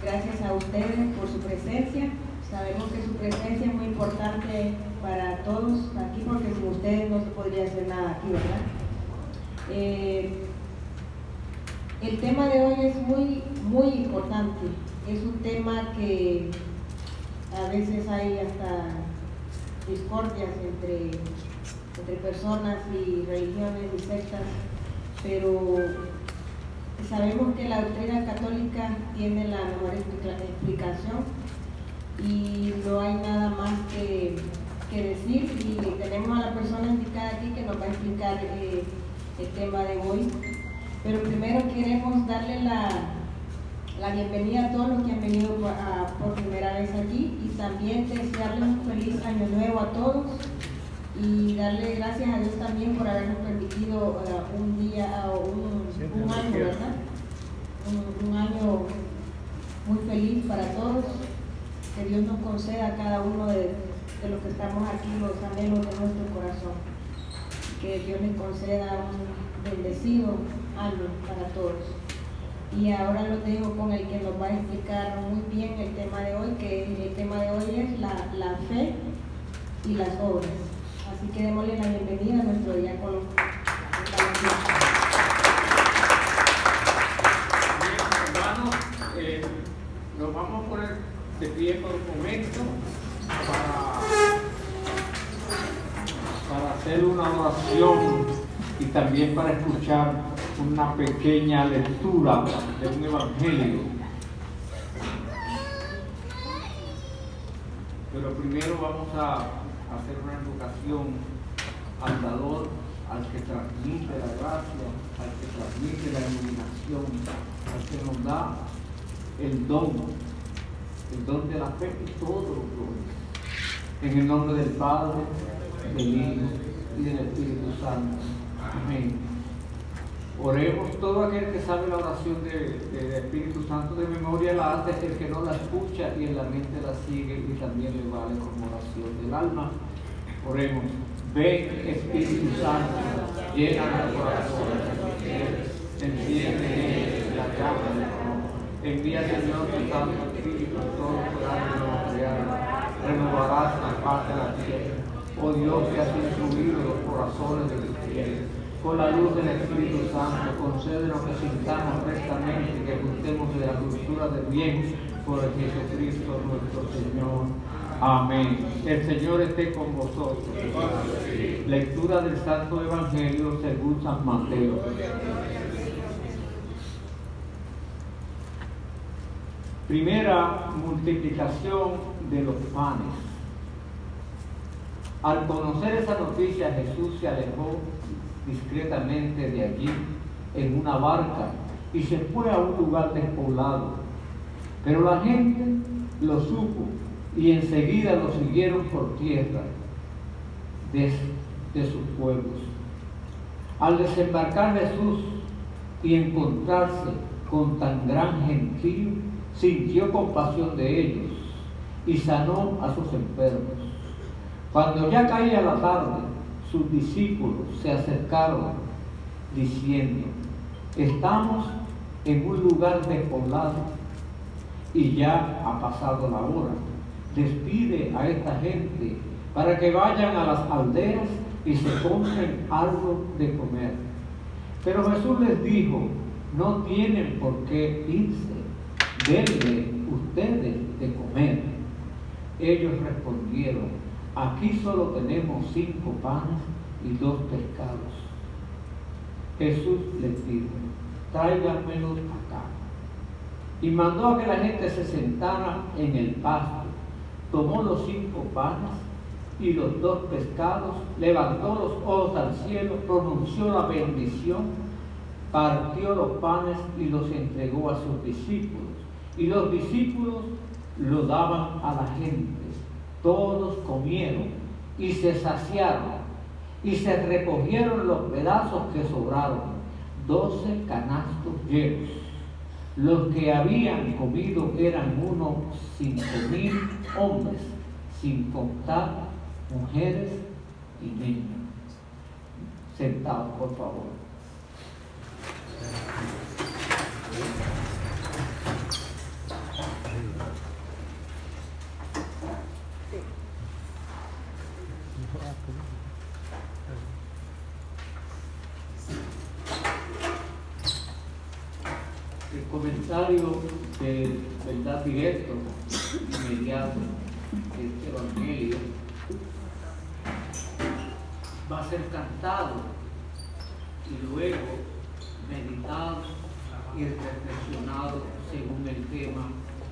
gracias a ustedes por su presencia. Sabemos que su presencia es muy importante para todos aquí, porque sin ustedes no se podría hacer nada aquí, ¿verdad? El tema de hoy es muy importante. Es un tema que a veces hay hasta discordias entre personas y religiones y sectas, pero sabemos que la doctrina católica tiene la mejor explicación y no hay nada más que decir, y tenemos a la persona indicada aquí que nos va a explicar el tema de hoy. Pero primero queremos darle la bienvenida a todos los que han venido por primera vez aquí, y también desearles un feliz año nuevo a todos, y darle gracias a Dios también por habernos permitido un año, ¿verdad? Un año muy feliz para todos. Que Dios nos conceda a cada uno de los que estamos aquí los anhelos de nuestro corazón. Que Dios les conceda un bendecido año para todos. Y ahora los dejo con el que nos va a explicar muy bien el tema de hoy, que el tema de hoy es la fe y las obras. Así que démosle la bienvenida a nuestro diácono. Hermanos, nos vamos a poner de pie por un momento para hacer una oración y también para escuchar una pequeña lectura de un evangelio. Pero primero vamos a hacer una invocación al dador, al que transmite la gracia, al que transmite la iluminación, al que nos da el don de la fe y todo lo que es. En el nombre del Padre, del Hijo y del Espíritu Santo. Amén. Oremos. Todo aquel que sabe la oración del Espíritu Santo de memoria la hace, el que no la escucha y en la mente la sigue y también le vale como oración del alma. Oremos. Ven, Espíritu Santo, llena el corazón de fieles, enciende la llama del amor. Envía, Señor, tu Santo Espíritu, todo será creado, renovarás la paz de la tierra. Oh Dios, que has instruido los corazones de tus fieles, con la luz del Espíritu Santo, concédenos que sintamos rectamente, que gustemos de la dulzura del bien, por Jesucristo nuestro Señor. Amén. El Señor esté con vosotros. Lectura del Santo Evangelio según San Mateo. Primera multiplicación de los panes. Al conocer esa noticia, Jesús se alejó discretamente de allí en una barca y se fue a un lugar despoblado. Pero la gente lo supo y enseguida lo siguieron por tierra de sus pueblos. Al desembarcar Jesús y encontrarse con tan gran gentío, sintió compasión de ellos y sanó a sus enfermos. Cuando ya caía la tarde, sus discípulos se acercaron diciendo: estamos en un lugar despoblado y ya ha pasado la hora. Despide a esta gente para que vayan a las aldeas y se compren algo de comer. Pero Jesús les dijo: no tienen por qué irse, denle ustedes de comer. Ellos respondieron: aquí solo tenemos 5 panes y 2 pescados. Jesús les dijo: tráiganmelos acá. Y mandó a que la gente se sentara en el pasto. Tomó los 5 panes y los 2 pescados, levantó los ojos al cielo, pronunció la bendición, partió los panes y los entregó a sus discípulos. Y los discípulos lo daban a la gente. Todos comieron y se saciaron, y se recogieron los pedazos que sobraron, 12 canastos llenos. Los que habían comido eran unos 5,000 hombres, sin contar mujeres y niños. Sentados, por favor. comentario de verdad directo, inmediato, de este Evangelio, va a ser cantado y luego meditado y reflexionado según el tema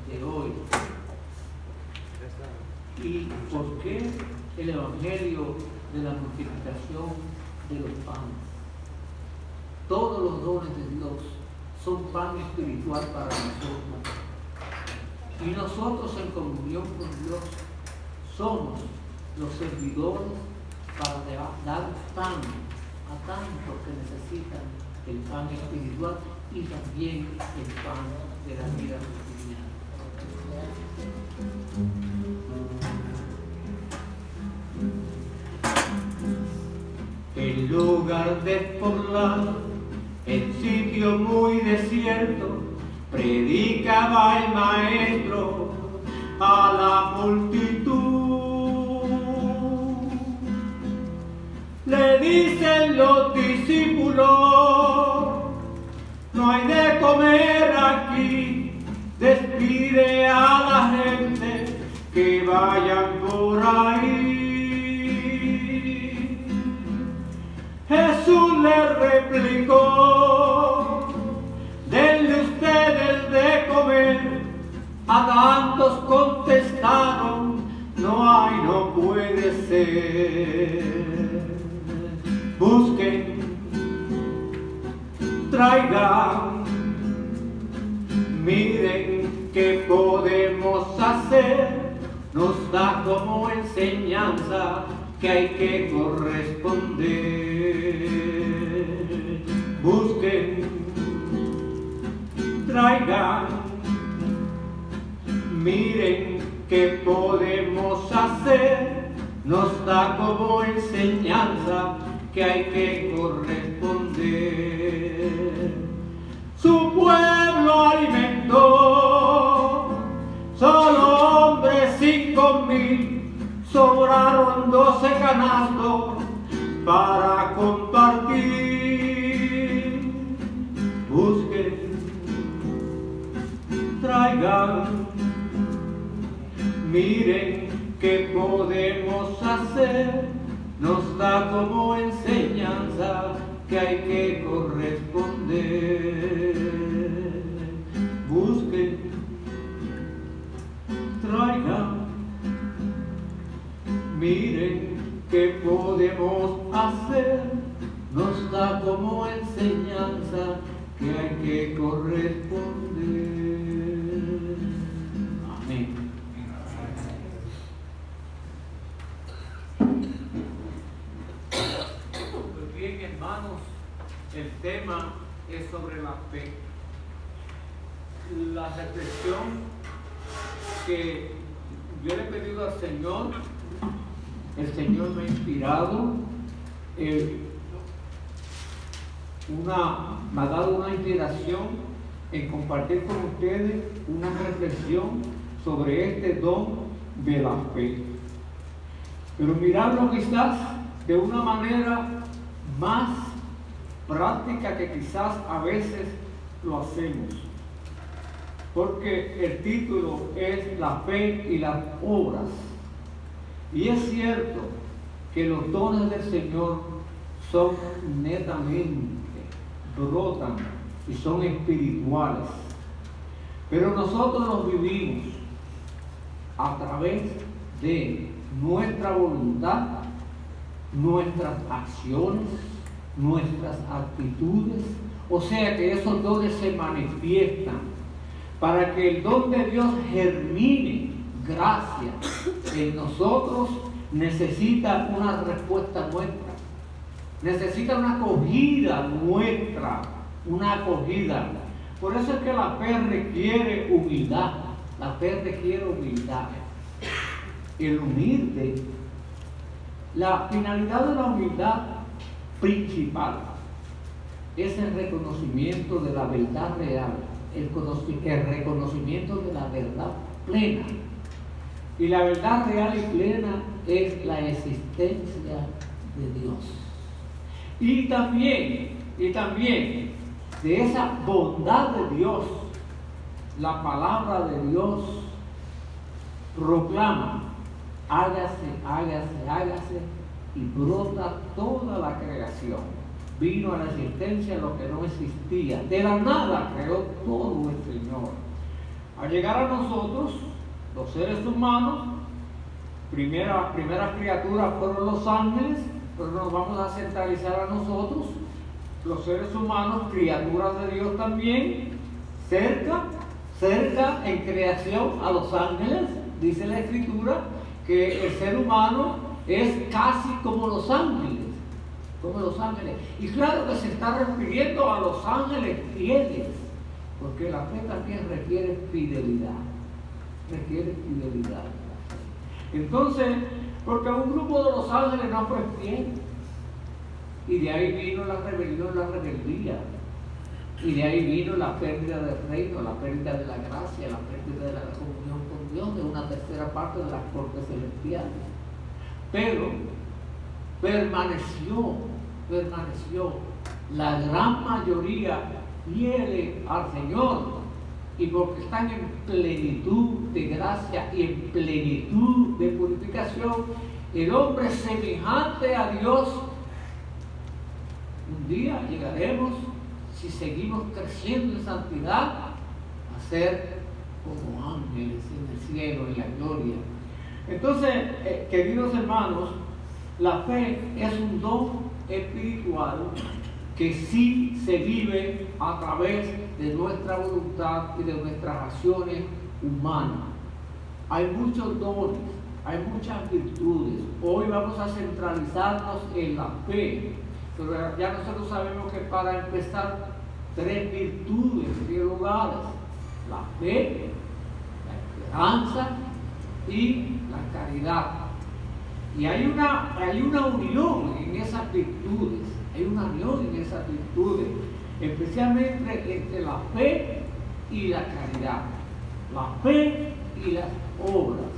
de hoy. ¿Y por qué el Evangelio de la multiplicación de los panes? Todos los dones de Dios son pan espiritual para nosotros. Y nosotros en comunión con Dios somos los servidores para dar pan a tantos que necesitan el pan espiritual y también el pan de la vida cotidiana. El lugar despoblado, el sitio muy desierto, predicaba el maestro a la multitud. Le dicen los discípulos, no hay de comer aquí, despide a la gente que vayan por ahí. Jesús le replicó, denle ustedes de comer. A tantos contestaron, no hay, no puede ser. Busquen, traigan, miren qué podemos hacer. Nos da como enseñanza que hay que corresponder. Busquen, traigan, miren qué podemos hacer. Nos da como enseñanza que hay que corresponder. Su pueblo alimentó, solo hombres 5,000, sobraron 12 canastos para compartir. Busquen, traigan, miren qué podemos hacer. Nos da como enseñanza que hay que corresponder. Busquen, traigan, miren qué podemos hacer. Nos da como enseñanza que hay que corresponder. Amén. Pues bien, hermanos, el tema es sobre la fe. La reflexión que yo le he pedido al Señor, el Señor me ha inspirado, me ha dado una inspiración en compartir con ustedes una reflexión sobre este don de la fe. Pero mirarlo quizás de una manera más práctica que quizás a veces lo hacemos. Porque el título es La fe y las obras. Y es cierto que los dones del Señor son netamente, brotan y son espirituales. Pero nosotros los vivimos a través de nuestra voluntad, nuestras acciones, nuestras actitudes. O sea que esos dones se manifiestan. Para que el don de Dios germine gracia en nosotros, necesita una respuesta nuestra. Necesita una acogida nuestra, una acogida. Por eso es que la fe requiere humildad. La fe requiere humildad. El humilde, la finalidad de la humildad principal es el reconocimiento de la verdad real, el reconocimiento de la verdad plena. Y la verdad real y plena es la existencia de Dios. Y también de esa bondad de Dios la palabra de Dios proclama, hágase, hágase, hágase, y brota toda la creación. Vino a la existencia lo que no existía. De la nada creó todo el Señor. Al llegar a nosotros, los seres humanos, las primeras criaturas fueron los ángeles, pero nos vamos a centralizar a nosotros, los seres humanos, criaturas de Dios también, cerca en creación a los ángeles. Dice la Escritura que el ser humano es casi como los ángeles. Y claro que se está refiriendo a los ángeles fieles, porque la fe también requiere fidelidad. Entonces, porque un grupo de los ángeles no fue fiel, y de ahí vino la rebelión, la rebeldía, y de ahí vino la pérdida del reino, la pérdida de la gracia, la pérdida de la comunión con Dios, de una tercera parte de las cortes celestiales. Pero permaneció. La gran mayoría fiel al Señor, y porque están en plenitud de gracia y en plenitud de purificación, el hombre semejante a Dios, un día llegaremos, si seguimos creciendo en santidad, a ser como ángeles en el cielo, en la gloria. Entonces, queridos hermanos, la fe es un don espiritual que sí se vive a través de nuestra voluntad y de nuestras acciones humanas. Hay muchos dones, hay muchas virtudes. Hoy vamos a centralizarnos en la fe, pero ya nosotros sabemos que para empezar, 3 virtudes en primer lugar: la fe, la esperanza y la caridad. Y hay una unión en esas virtudes, especialmente entre la fe y la caridad, la fe y las obras.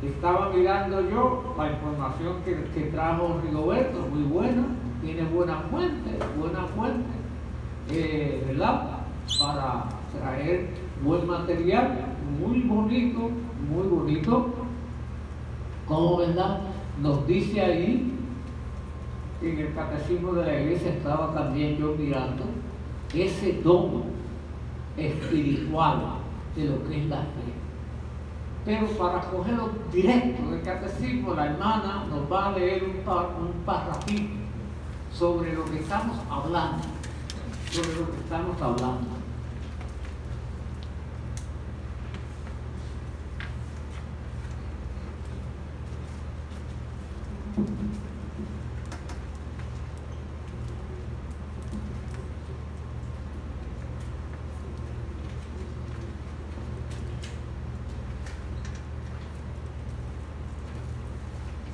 Estaba mirando yo la información que trajo Rigoberto, muy buena, tiene buena fuente, ¿verdad? Para traer buen material, muy bonito, como verdad nos dice ahí, en el catecismo de la iglesia estaba también yo mirando ese don espiritual de lo que es la fe. Pero para cogerlo directo del catecismo, la hermana nos va a leer un parrafito sobre lo que estamos hablando.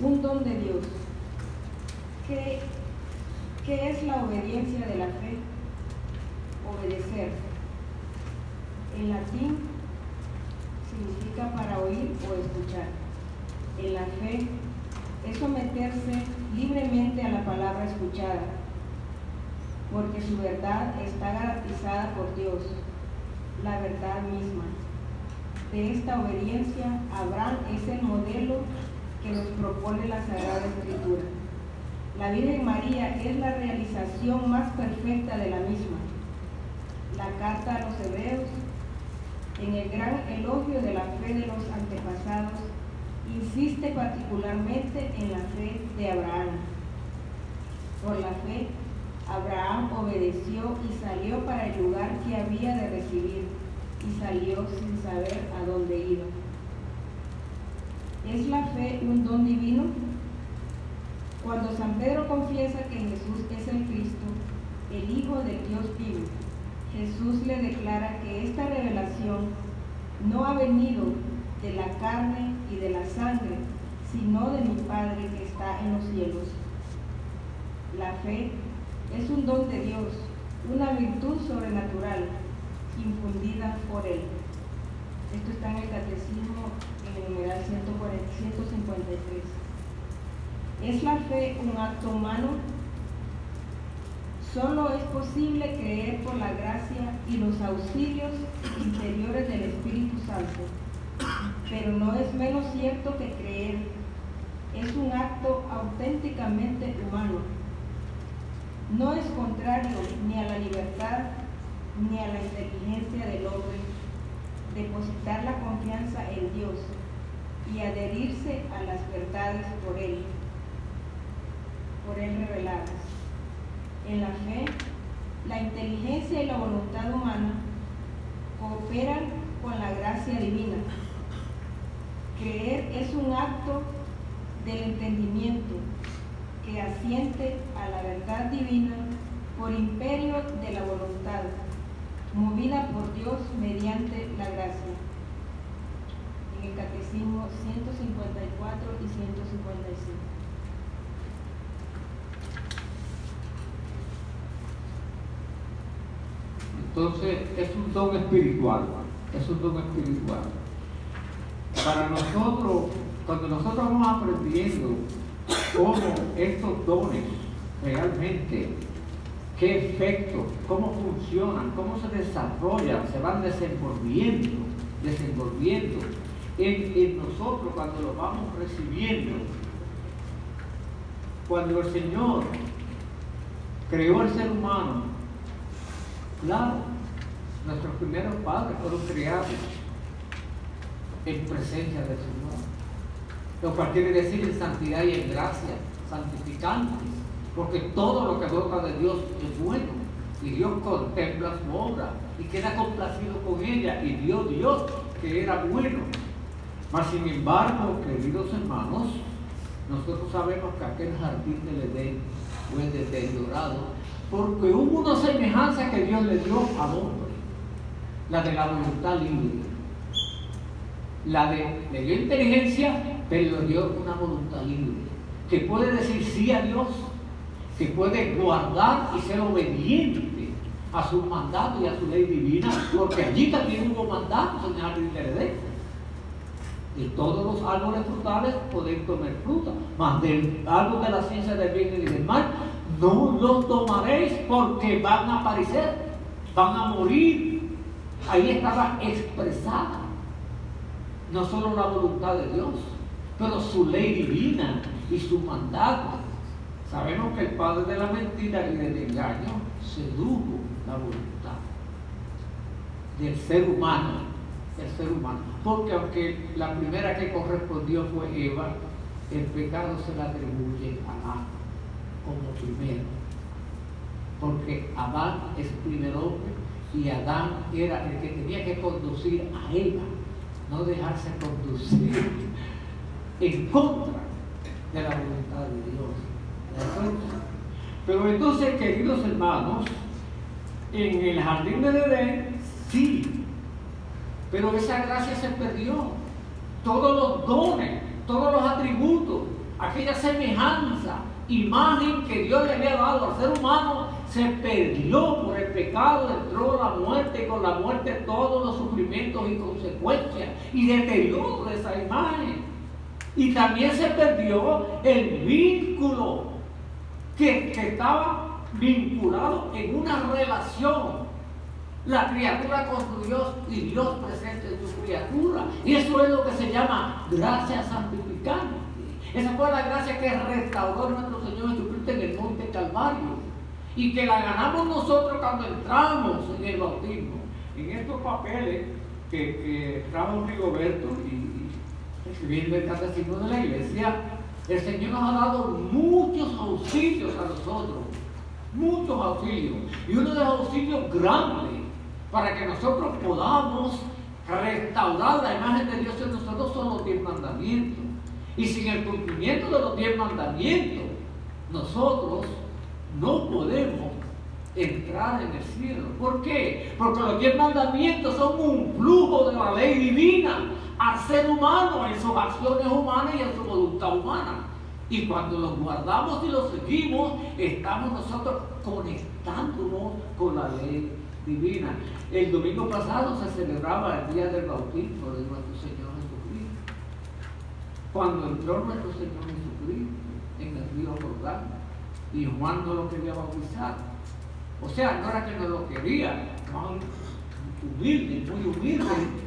Un don de Dios. ¿Qué es la obediencia de la fe? Obedecer. En latín significa para oír o escuchar. En la fe es someterse libremente a la palabra escuchada, porque su verdad está garantizada por Dios, la verdad misma. De esta obediencia, Abraham es el modelo que nos propone la Sagrada Escritura. La Virgen María es la realización más perfecta de la misma. La carta a los Hebreos, en el gran elogio de la fe de los antepasados, insiste particularmente en la fe de Abraham. Por la fe, Abraham obedeció y salió para el lugar que había de recibir, y salió sin saber a dónde iba. ¿Es la fe un don divino? Cuando San Pedro confiesa que Jesús es el Cristo, el Hijo del Dios vivo, Jesús le declara que esta revelación no ha venido de la carne y de la sangre, sino de mi Padre que está en los cielos. La fe es un don de Dios, una virtud sobrenatural, infundida por Él. Esto está en el Catecismo, en el numeral 153. ¿Es la fe un acto humano? Solo es posible creer por la gracia y los auxilios interiores del Espíritu Santo, pero no es menos cierto que creer es un acto auténticamente humano. No es contrario ni a la libertad ni a la inteligencia del hombre depositar la confianza en Dios y adherirse a las verdades por Él reveladas. En la fe, la inteligencia y la voluntad humana cooperan con la gracia divina. Creer es un acto del entendimiento que asiente a la verdad divina por imperio de la voluntad, movida por Dios mediante la gracia. En el Catecismo 154 y 155. Entonces es un don espiritual, es un don espiritual. Para nosotros, cuando nosotros vamos aprendiendo cómo estos dones realmente, qué efectos, cómo funcionan, cómo se desarrollan, se van desenvolviendo en nosotros cuando los vamos recibiendo. Cuando el Señor creó al ser humano, claro, nuestros primeros padres fueron creados en presencia del Señor, lo cual quiere decir en santidad y en gracia, santificantes, porque todo lo que brota de Dios es bueno, y Dios contempla su obra y queda complacido con ella, y vio Dios que era bueno. Mas sin embargo, queridos hermanos, nosotros sabemos que aquel jardín del Edén fue deteriorado porque hubo una semejanza que Dios le dio al hombre, la de la voluntad libre. Le dio inteligencia, pero le dio una voluntad libre, que puede decir sí a Dios, que puede guardar y ser obediente a sus mandatos y a su ley divina, porque allí también hubo mandatos en el jardín del Edén. De todos los árboles frutales podéis comer fruta, mas del árbol de la ciencia del bien y del mal no los tomaréis, porque van a aparecer, van a morir. Ahí estaba expresada no solo la voluntad de Dios, pero su ley divina y su mandato. Sabemos que el padre de la mentira y del engaño sedujo la voluntad del ser humano. Porque aunque la primera que correspondió fue Eva, el pecado se le atribuye a Adán como primero, porque Adán es el primer hombre y Adán era el que tenía que conducir a Eva, no dejarse conducir en contra de la voluntad de Dios. Pero entonces, queridos hermanos, en el jardín del Edén sí, pero esa gracia se perdió. Todos los dones, todos los atributos, aquella semejanza, imagen que Dios le había dado al ser humano, se perdió por el pecado, entró la muerte, y con la muerte todos los sufrimientos y consecuencias y deterioro de esa imagen. Y también se perdió el vínculo que estaba vinculado en una relación. La criatura con Dios y Dios presente en su criatura. Y eso es lo que se llama gracia santificante. Esa fue la gracia que restauró nuestro Señor Jesucristo en el monte Calvario. Y que la ganamos nosotros cuando entramos en el bautismo. En estos papeles que trajo Rigoberto y escribiendo el catecismo de la iglesia, el Señor nos ha dado muchos auxilios a nosotros. Muchos auxilios. Y uno de los auxilios grandes, para que nosotros podamos restaurar la imagen de Dios en nosotros, son los 10 mandamientos. Y sin el cumplimiento de los 10 mandamientos, nosotros no podemos entrar en el cielo. ¿Por qué? Porque los 10 mandamientos son un flujo de la ley divina al ser humano, en sus acciones humanas y en su voluntad humana. Y cuando los guardamos y los seguimos, estamos nosotros conectándonos con la ley divina. El domingo pasado se celebraba el día del bautismo de nuestro Señor Jesucristo. Cuando entró nuestro Señor Jesucristo en el río Jordán y Juan no lo quería bautizar, O sea, no era que no lo quería, muy humilde,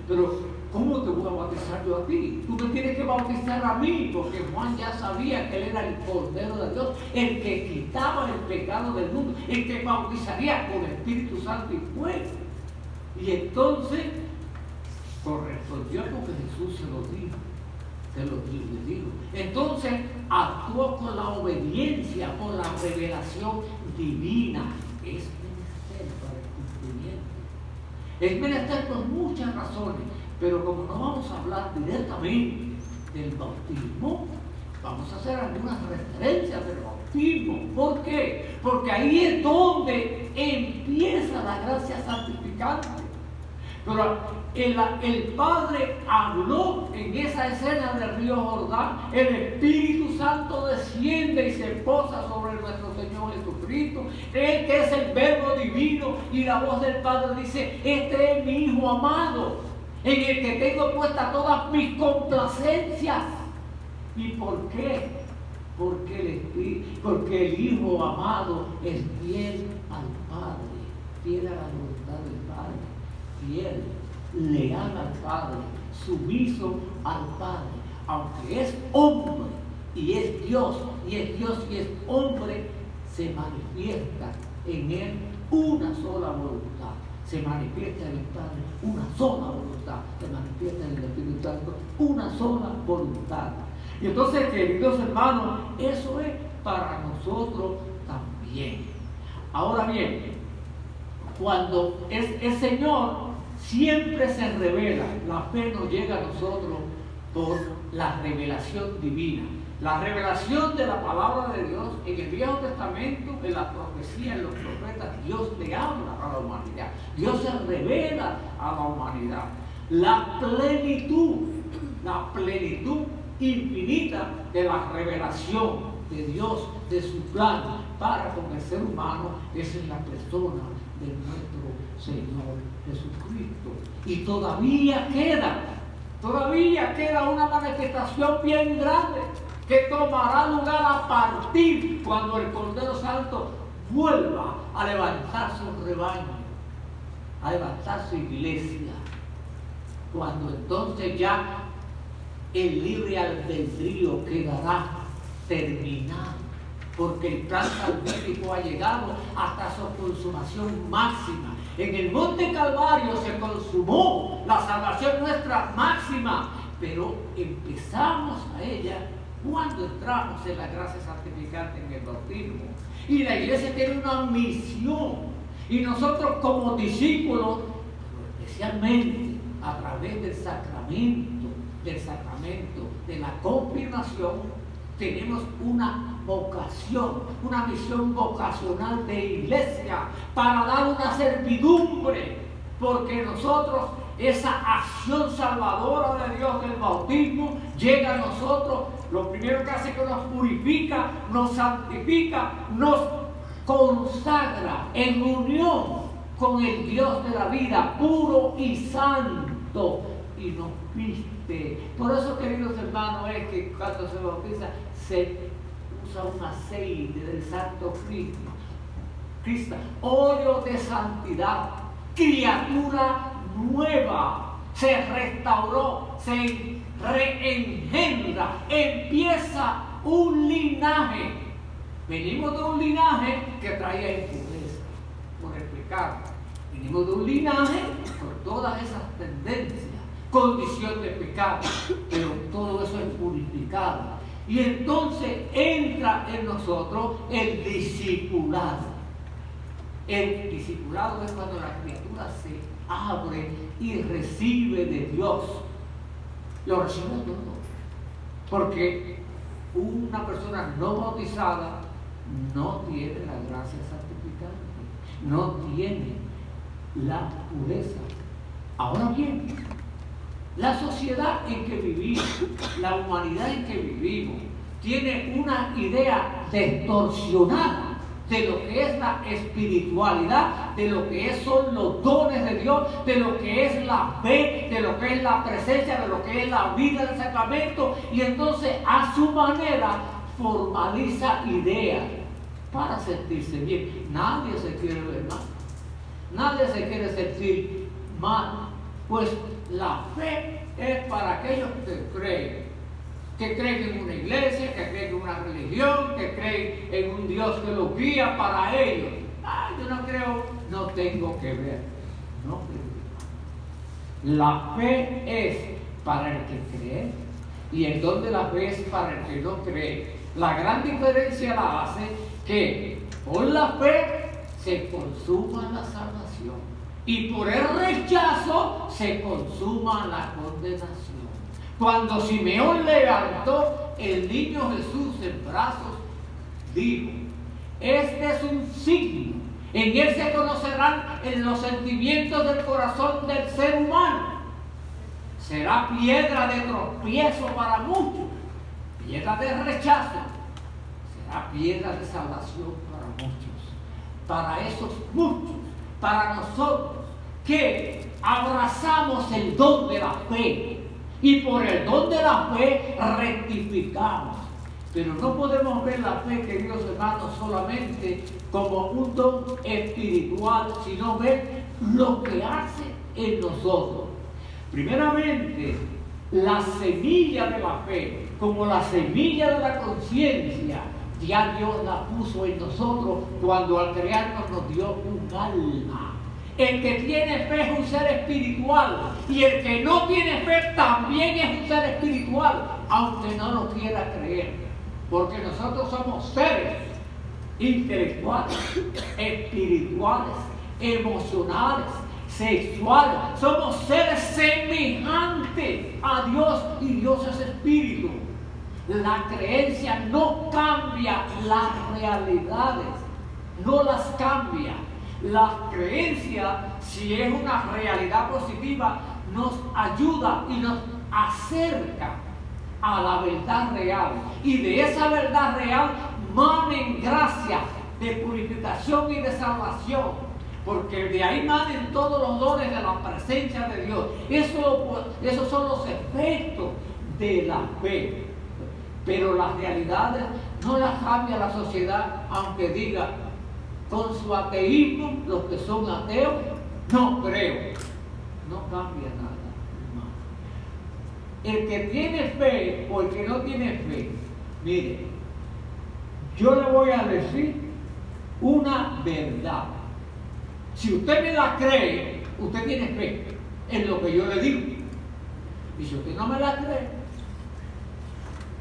pero ¿cómo te voy a bautizar yo a ti? Tú me tienes que bautizar a mí, porque Juan ya sabía que él era el Cordero de Dios, el que quitaba el pecado del mundo, el que bautizaría con Espíritu Santo y fuego. Y entonces correspondió porque Jesús se lo dijo. Le digo. Entonces actuó con la obediencia, por la revelación divina. Es menester para el cumplimiento. Es menester por muchas razones, pero como no vamos a hablar directamente del bautismo, vamos a hacer algunas referencias del bautismo. ¿Por qué? Porque ahí es donde empieza la gracia santificante. Pero el Padre habló en esa escena del río Jordán, el Espíritu Santo desciende y se posa sobre nuestro Señor Jesucristo, Él que es el Verbo divino, y la voz del Padre dice: este es mi Hijo amado, en el que tengo puestas todas mis complacencias. ¿Y por qué? Porque el Hijo amado es fiel al Padre, fiel a la voluntad del Padre, fiel, leal al Padre, sumiso al Padre, aunque es hombre y es Dios y es hombre, se manifiesta en él una sola voluntad, se manifiesta en el Padre una sola voluntad, se manifiesta en el Espíritu Santo una sola voluntad. Y entonces, queridos hermanos, eso es para nosotros también. Ahora bien, cuando el Señor siempre se revela, la fe nos llega a nosotros por la revelación divina. La revelación de la palabra de Dios en el Viejo Testamento, en la profecía, en los profetas, Dios le habla a la humanidad. Dios se revela a la humanidad. La plenitud infinita de la revelación de Dios, de su plan para con el ser humano, es en la persona de nuestro Señor Jesucristo. Y todavía queda una manifestación bien grande que tomará lugar a partir cuando el Cordero Santo vuelva a levantar su rebaño, a levantar su iglesia. Cuando entonces ya el libre albedrío quedará terminado, porque el plan salvífico ha llegado hasta su consumación máxima. En el monte Calvario se consumó la salvación nuestra máxima, pero empezamos a ella cuando entramos en la gracia santificante en el bautismo. Y la iglesia tiene una misión, y nosotros como discípulos, especialmente a través del sacramento de la confirmación, tenemos una vocación, una misión vocacional de iglesia para dar una servidumbre, porque nosotros, esa acción salvadora de Dios del bautismo llega a nosotros. Lo primero que hace es que nos purifica, nos santifica, nos consagra en unión con el Dios de la vida, puro y santo, y nos viste. Por eso, queridos hermanos, es que cuando se bautiza se usa un aceite del Santo Cristo, óleo de santidad, criatura nueva, se restauró, se reengendra, empieza un linaje. Venimos de un linaje que traía impureza por el pecado, venimos de un linaje por todas esas tendencias, condición de pecado, pero todo eso es purificado. Y entonces entra en nosotros el discipulado. El discipulado es cuando la criatura se abre y recibe de Dios. Lo recibe todo. Porque una persona no bautizada no tiene la gracia santificante, no tiene la pureza. Ahora bien, la sociedad en que vivimos, la humanidad en que vivimos, tiene una idea distorsionada de lo que es la espiritualidad, de lo que son los dones de Dios, de lo que es la fe, de lo que es la presencia, de lo que es la vida del sacramento, y entonces a su manera formaliza ideas para sentirse bien. Nadie se quiere ver mal. Nadie se quiere sentir mal. Pues la fe es para aquellos que creen en una iglesia, que creen en una religión, que creen en un Dios que los guía para ellos. Yo no creo, no tengo que ver. No creo. La fe es para el que cree y el don de la fe es para el que no cree. La gran diferencia la hace que por la fe se consuma la salvación y por el rechazo se consuma la condenación. Cuando Simeón levantó el niño Jesús en brazos, dijo: este es un signo, en él se conocerán en los sentimientos del corazón del ser humano. Será piedra de tropiezo para muchos, piedra de rechazo, será piedra de salvación para muchos. Para esos muchos, para nosotros que abrazamos el don de la fe y por el don de la fe rectificamos. Pero no podemos ver la fe, queridos hermanos, solamente como un don espiritual, sino ver lo que hace en nosotros. Primeramente, la semilla de la fe, como la semilla de la conciencia, ya Dios la puso en nosotros cuando al crearnos nos dio un alma. El que tiene fe es un ser espiritual y el que no tiene fe también es un ser espiritual, aunque no lo quiera creer, porque nosotros somos seres intelectuales, espirituales, emocionales, sexuales. Somos seres semejantes a Dios y Dios es espíritu. La creencia no cambia las realidades, no las cambia. La creencia, si es una realidad positiva, nos ayuda y nos acerca a la verdad real. Y de esa verdad real manen gracia de purificación y de salvación. Porque de ahí manen todos los dones de la presencia de Dios. Esos son los efectos de la fe. Pero las realidades no las cambia la sociedad, aunque diga con su ateísmo, los que son ateos, no creo. No cambia nada. El que tiene fe o el que no tiene fe, mire, yo le voy a decir una verdad. Si usted me la cree, usted tiene fe en lo que yo le digo. Y si usted no me la cree,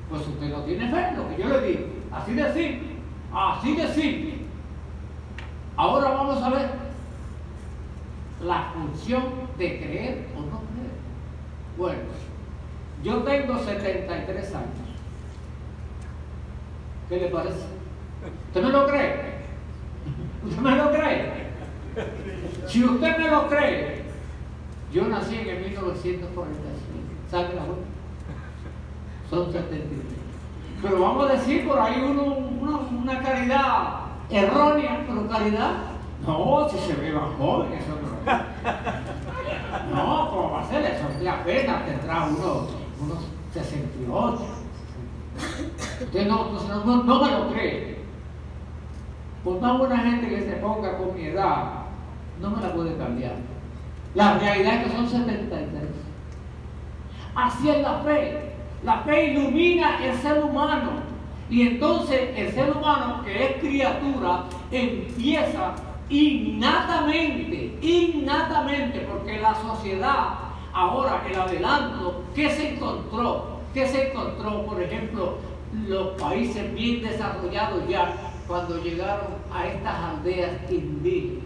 pues usted no tiene fe en lo que yo le digo. Así de simple. Así de simple. Ahora vamos a ver la función de creer o no creer. Bueno, yo tengo 73 años. ¿Qué le parece? ¿Usted me lo cree? ¿Usted me lo cree? Si usted me lo cree, yo nací en el 1945. ¿Sabe la cuenta? Son 73. Pero vamos a decir por ahí una caridad errónea, pero caridad. No, si se ve más joven, eso no. No, ¿cómo va a ser eso? Usted apenas tendrá unos 68. Usted no me lo cree. Por más buena gente que se ponga con mi edad, no me la puede cambiar. La realidad es que son 73. Así es la fe. La fe ilumina el ser humano. Y entonces el ser humano, que es criatura, empieza innatamente, porque la sociedad, ahora el adelanto, ¿qué se encontró? ¿Qué se encontró? Por ejemplo, los países bien desarrollados ya, cuando llegaron a estas aldeas indígenas,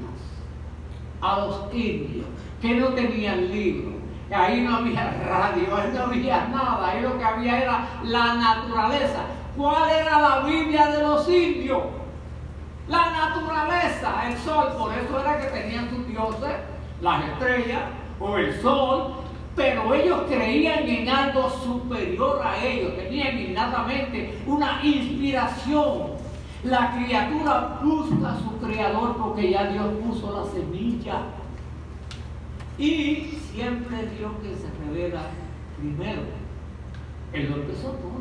a los indios, que no tenían libros, ahí no había radio, ahí no había nada, ahí lo que había era la naturaleza. ¿Cuál era la Biblia de los indios? La naturaleza, el sol. Por eso era que tenían sus dioses, las estrellas o el sol, pero ellos creían en algo superior a ellos, tenían innatamente una inspiración. La criatura busca a su creador porque ya Dios puso la semilla. Y siempre Dios que se revela primero. Él lo empezó todo.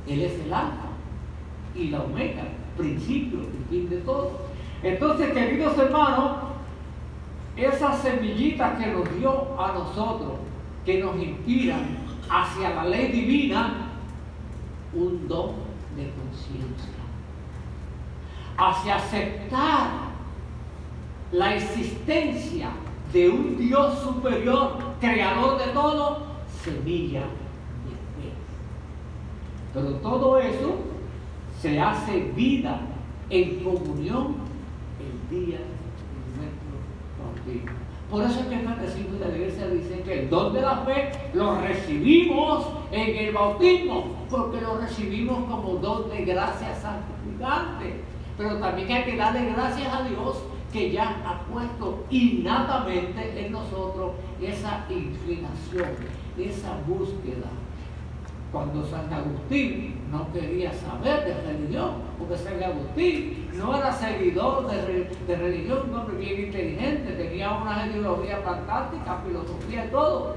Él es el alfa y la omega. principio y fin de todo. Entonces, queridos hermanos, esas semillitas que nos dio a nosotros, que nos inspiran hacia la ley divina, un don de conciencia, hacia aceptar la existencia de un Dios superior, creador de todo, semilla de fe. Pero todo eso se hace vida en comunión el día de nuestro bautismo. Por eso es que el catecismo de la iglesia dice que el don de la fe lo recibimos en el bautismo, porque lo recibimos como don de gracia santificante. Pero también hay que darle gracias a Dios que ya ha puesto innatamente en nosotros esa inclinación, esa búsqueda. Cuando San Agustín no quería saber de religión, porque San Agustín no era seguidor de religión, un hombre bien inteligente, tenía una ideología fantástica, filosofía y todo,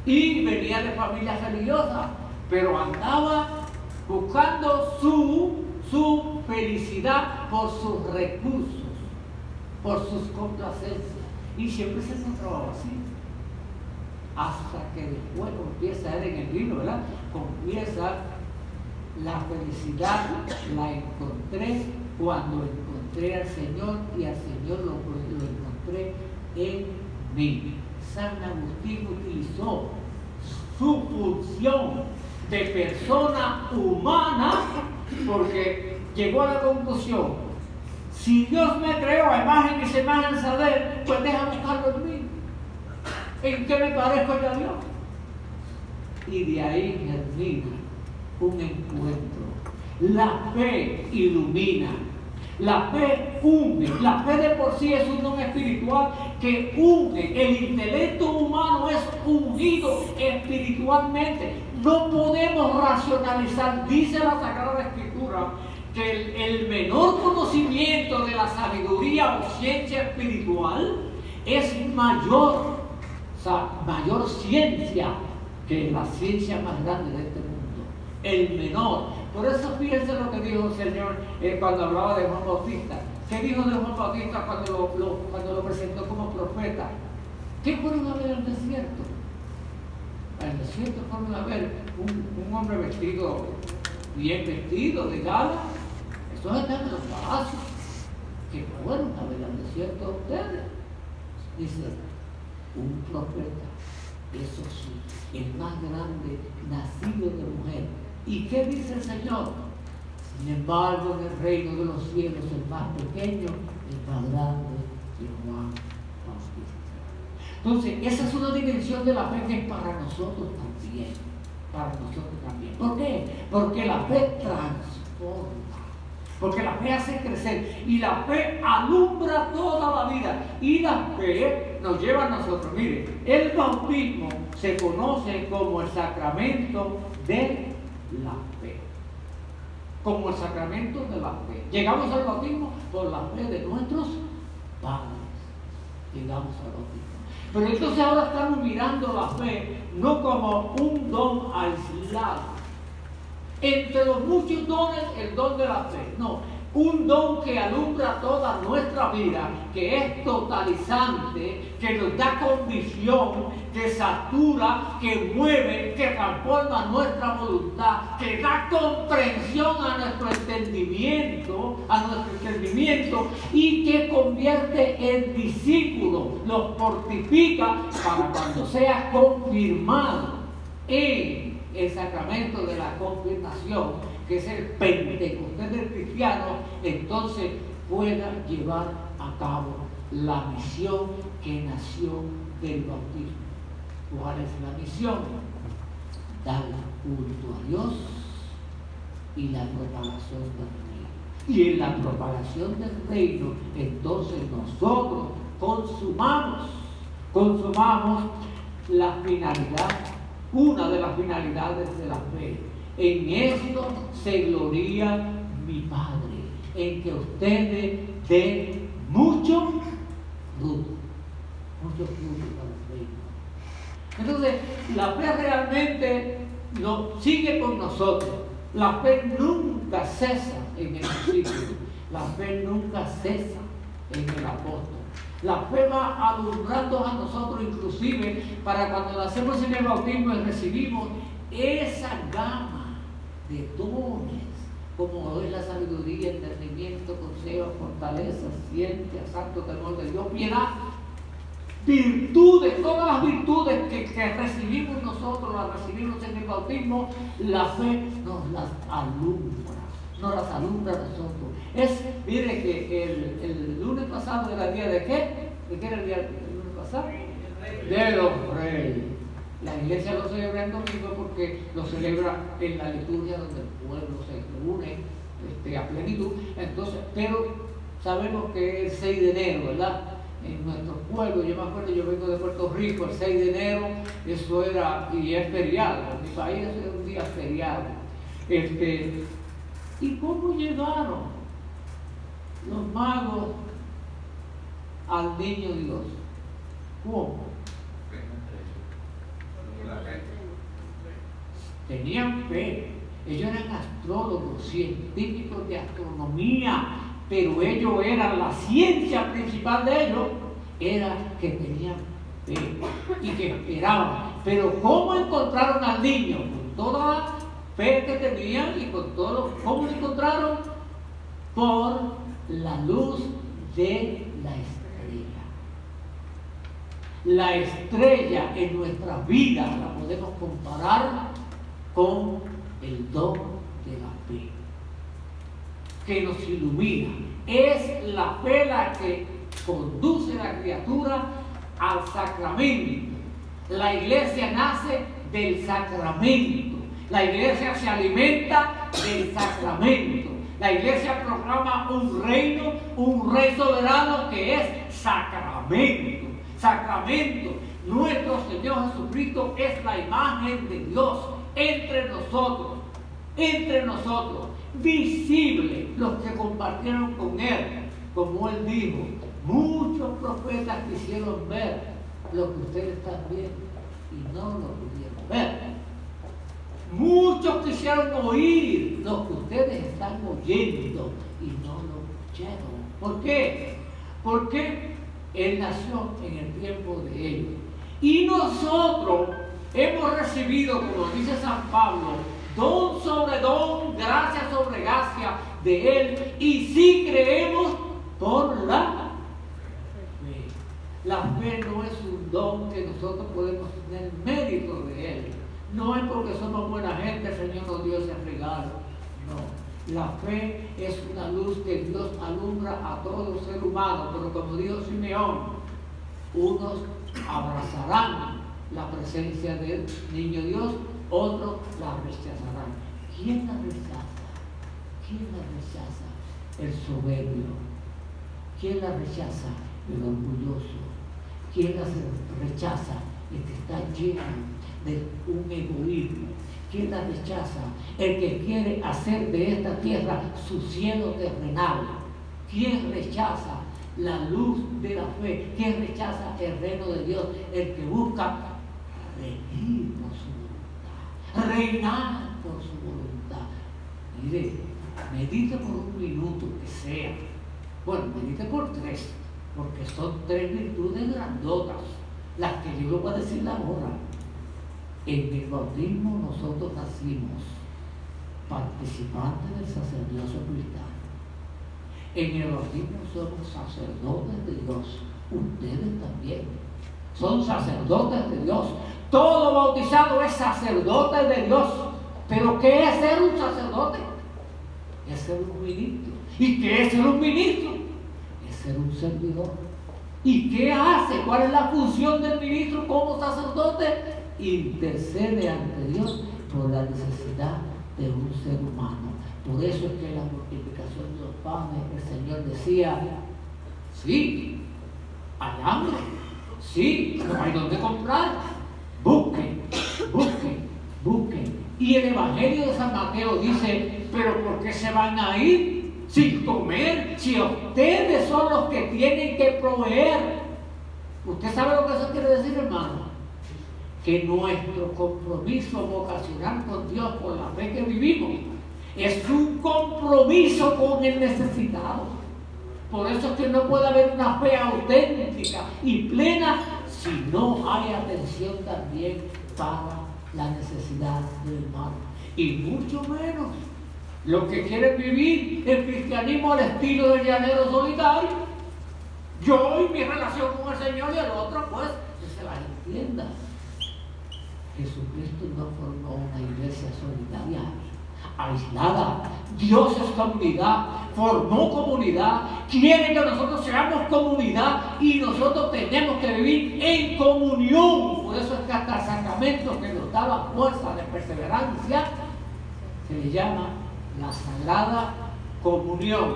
y venía de familia religiosa, pero andaba buscando su felicidad por sus recursos, por sus complacencias, y siempre se encontraba así. Hasta que después empieza a ver en el libro, ¿verdad? Confiesa la felicidad, la encontré cuando encontré al Señor y al Señor lo encontré en mí. San Agustín utilizó su función de persona humana porque llegó a la conclusión: si Dios me creó a imagen y semejanza de Él, pues deja buscarlo en mí. ¿En qué me parezco yo a Dios? Y de ahí germina un encuentro. La fe ilumina, la fe une, la fe de por sí es un don espiritual que une. El intelecto humano es unido espiritualmente. No podemos racionalizar, dice la Sagrada Escritura, que el menor conocimiento de la sabiduría o ciencia espiritual es mayor ciencia que la ciencia más grande de este mundo, el menor. Por eso fíjense lo que dijo el Señor cuando hablaba de Juan Bautista. ¿Qué dijo de Juan Bautista cuando lo presentó como profeta? ¿Qué fueron a ver al desierto? Al desierto fueron a ver un hombre bien vestido, de gala. Estos están en los palacios. ¿Qué fueron a ver al desierto ustedes? Dice, un profeta, eso sí, el más grande, nacido de mujer. ¿Y qué dice el Señor? Sin embargo, en el reino de los cielos, el más pequeño, el más grande, que Juan Bautista. Entonces, esa es una dimensión de la fe que es para nosotros también. Para nosotros también. ¿Por qué? Porque la fe transforma. Porque la fe hace crecer y la fe alumbra toda la vida y la fe nos lleva a nosotros. Mire, el bautismo se conoce como el sacramento de la fe. Como el sacramento de la fe. Llegamos al bautismo por la fe de nuestros padres. Llegamos al bautismo. Pero entonces ahora estamos mirando la fe no como un don aislado. Entre los muchos dones, el don de la fe. No, un don que alumbra toda nuestra vida, que es totalizante, que nos da convicción, que satura, que mueve, que transforma nuestra voluntad, que da comprensión a nuestro entendimiento, y que convierte en discípulos, los fortifica para cuando sea confirmado en el sacramento de la confirmación, que es el Pentecostés del cristiano, entonces pueda llevar a cabo la misión que nació del bautismo. ¿Cuál es la misión? Dar culto a Dios y la propagación del reino. Y en la propagación del reino, entonces nosotros consumamos la finalidad. Una de las finalidades de la fe. En esto se gloria mi Padre, en que ustedes den mucho fruto para el reino. Entonces, la fe realmente sigue con nosotros. La fe nunca cesa en el discípulo. La fe nunca cesa en el apóstol. La fe va alumbrando a nosotros, inclusive para cuando nacemos en el bautismo y recibimos esa gama de dones, como es la sabiduría, entendimiento, consejo, fortaleza, ciencia, santo temor de Dios, piedad, virtudes, todas las virtudes que recibimos nosotros, las recibimos en el bautismo, la fe nos las alumbra a nosotros. Mire que el lunes pasado era el día de ¿qué? ¿De qué era el día del lunes pasado? De los Reyes. La iglesia lo celebra el domingo porque lo celebra en la liturgia donde el pueblo se reúne a plenitud. Entonces, pero sabemos que es el 6 de enero, ¿verdad? En nuestro pueblo, yo me acuerdo, yo vengo de Puerto Rico, el 6 de enero, eso era, y es feriado, en mi país es un día feriado. ¿Y cómo llegaron los magos al niño Dios? ¿Cómo? Tenían fe. Ellos eran astrólogos, científicos de astronomía, pero ellos eran, la ciencia principal de ellos era que tenían fe y que esperaban. Pero ¿cómo encontraron al niño? Con toda la fe que tenían y con todo. ¿Cómo lo encontraron? Por la luz de la estrella. La estrella en nuestra vida la podemos comparar con el don de la fe, que nos ilumina. Es la fe la que conduce a la criatura al sacramento. La iglesia nace del sacramento. La iglesia se alimenta del sacramento. La iglesia proclama un reino, un rey soberano que es sacramento. Sacramento. Nuestro Señor Jesucristo es la imagen de Dios entre nosotros, visible, los que compartieron con Él, como Él dijo, muchos profetas quisieron ver lo que ustedes están viendo y no lo pudieron ver. Muchos quisieron oír lo que ustedes están oyendo y no lo escucharon. ¿Por qué? Porque Él nació en el tiempo de ellos. Y nosotros hemos recibido, como dice San Pablo, don sobre don, gracia sobre gracia de Él, y sí creemos por la fe. La fe no es un don que nosotros podemos tener mérito de Él. No es porque somos buena gente, el Señor nos dio ese regalo. No. La fe es una luz que Dios alumbra a todo ser humano, pero como dijo Simeón, unos abrazarán la presencia del niño Dios, otros la rechazarán. ¿Quién la rechaza? ¿Quién la rechaza? El soberbio. ¿Quién la rechaza? El orgulloso. ¿Quién la rechaza? El que está lleno de un egoísmo. ¿Quién la rechaza? El que quiere hacer de esta tierra su cielo terrenal. ¿Quién rechaza la luz de la fe? ¿Quién rechaza el reino de Dios? El que busca regir por su voluntad, reinar por su voluntad. Mire, medite por un minuto que sea. Bueno, medite por 3, porque son 3 virtudes grandotas, las que yo le voy a decir ahora. En el bautismo nosotros nacimos participantes del sacerdocio cristiano. En el bautismo somos sacerdotes de Dios. Ustedes también son sacerdotes de Dios. Todo bautizado es sacerdote de Dios. ¿Pero qué es ser un sacerdote? Es ser un ministro. ¿Y qué es ser un ministro? Es ser un servidor. ¿Y qué hace? ¿Cuál es la función del ministro como sacerdote? Intercede ante Dios por la necesidad de un ser humano. Por eso es que en la multiplicación de los panes el Señor decía, sí, hay hambre, sí, no hay donde comprar, busquen. Y el Evangelio de San Mateo dice, pero ¿por qué se van a ir sin comer? Si ustedes son los que tienen que proveer. ¿Usted sabe lo que eso quiere decir, hermano? Que nuestro compromiso vocacional con Dios por la fe que vivimos Es un compromiso con el necesitado. Por eso es que no puede haber una fe auténtica y plena si no hay atención también para la necesidad del hermano. Y mucho menos los que quieren vivir el cristianismo al estilo del llanero solitario. Yo y mi relación con el Señor y el otro, pues, que se las entienda. Jesucristo no formó una iglesia solitaria, aislada. Dios es comunidad, formó comunidad, quiere que nosotros seamos comunidad y nosotros tenemos que vivir en comunión. Por eso es que hasta el sacramento que nos da la fuerza de perseverancia se le llama la Sagrada Comunión.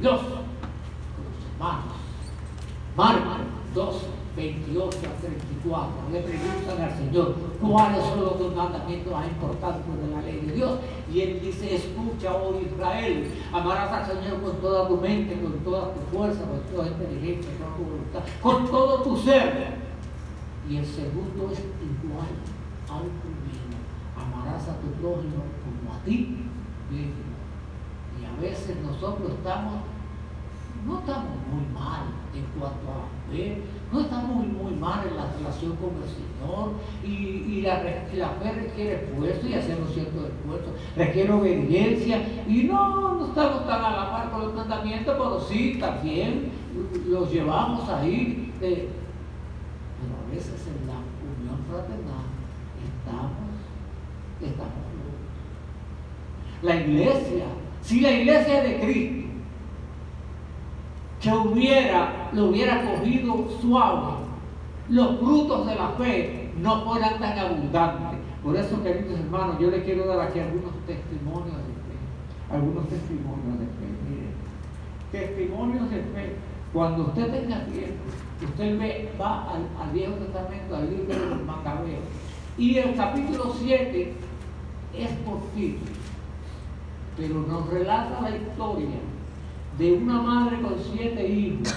Los hermanos, Marcos 12, 28 a 34, le preguntan al Señor cuáles son los dos mandamientos más importantes de la ley de Dios, y Él dice: escucha, oh Israel, amarás al Señor con toda tu mente, con toda tu fuerza, con toda tu inteligencia, con tu voluntad, con todo tu ser. Y el segundo es igual al primero: amarás a tu prójimo como a ti mismo. Y a veces nosotros no estamos muy mal en cuanto a la fe, no estamos muy mal en la relación con el Señor, y la fe requiere esfuerzo y hacemos cierto esfuerzo, requiere obediencia, y no estamos tan a la par con los mandamientos, pero sí también los llevamos ahí. Pero a veces en la unión fraternal estamos juntos. La iglesia, si la iglesia de Cristo que lo hubiera cogido suave, los frutos de la fe no fueran tan abundantes. Por eso, queridos hermanos, yo les quiero dar aquí algunos testimonios de fe. Miren, testimonios de fe. Cuando usted tenga tiempo, usted va al Viejo Testamento, al libro de los Macabeos, y el capítulo 7 es cortito, pero nos relata la historia de una madre con 7 hijos,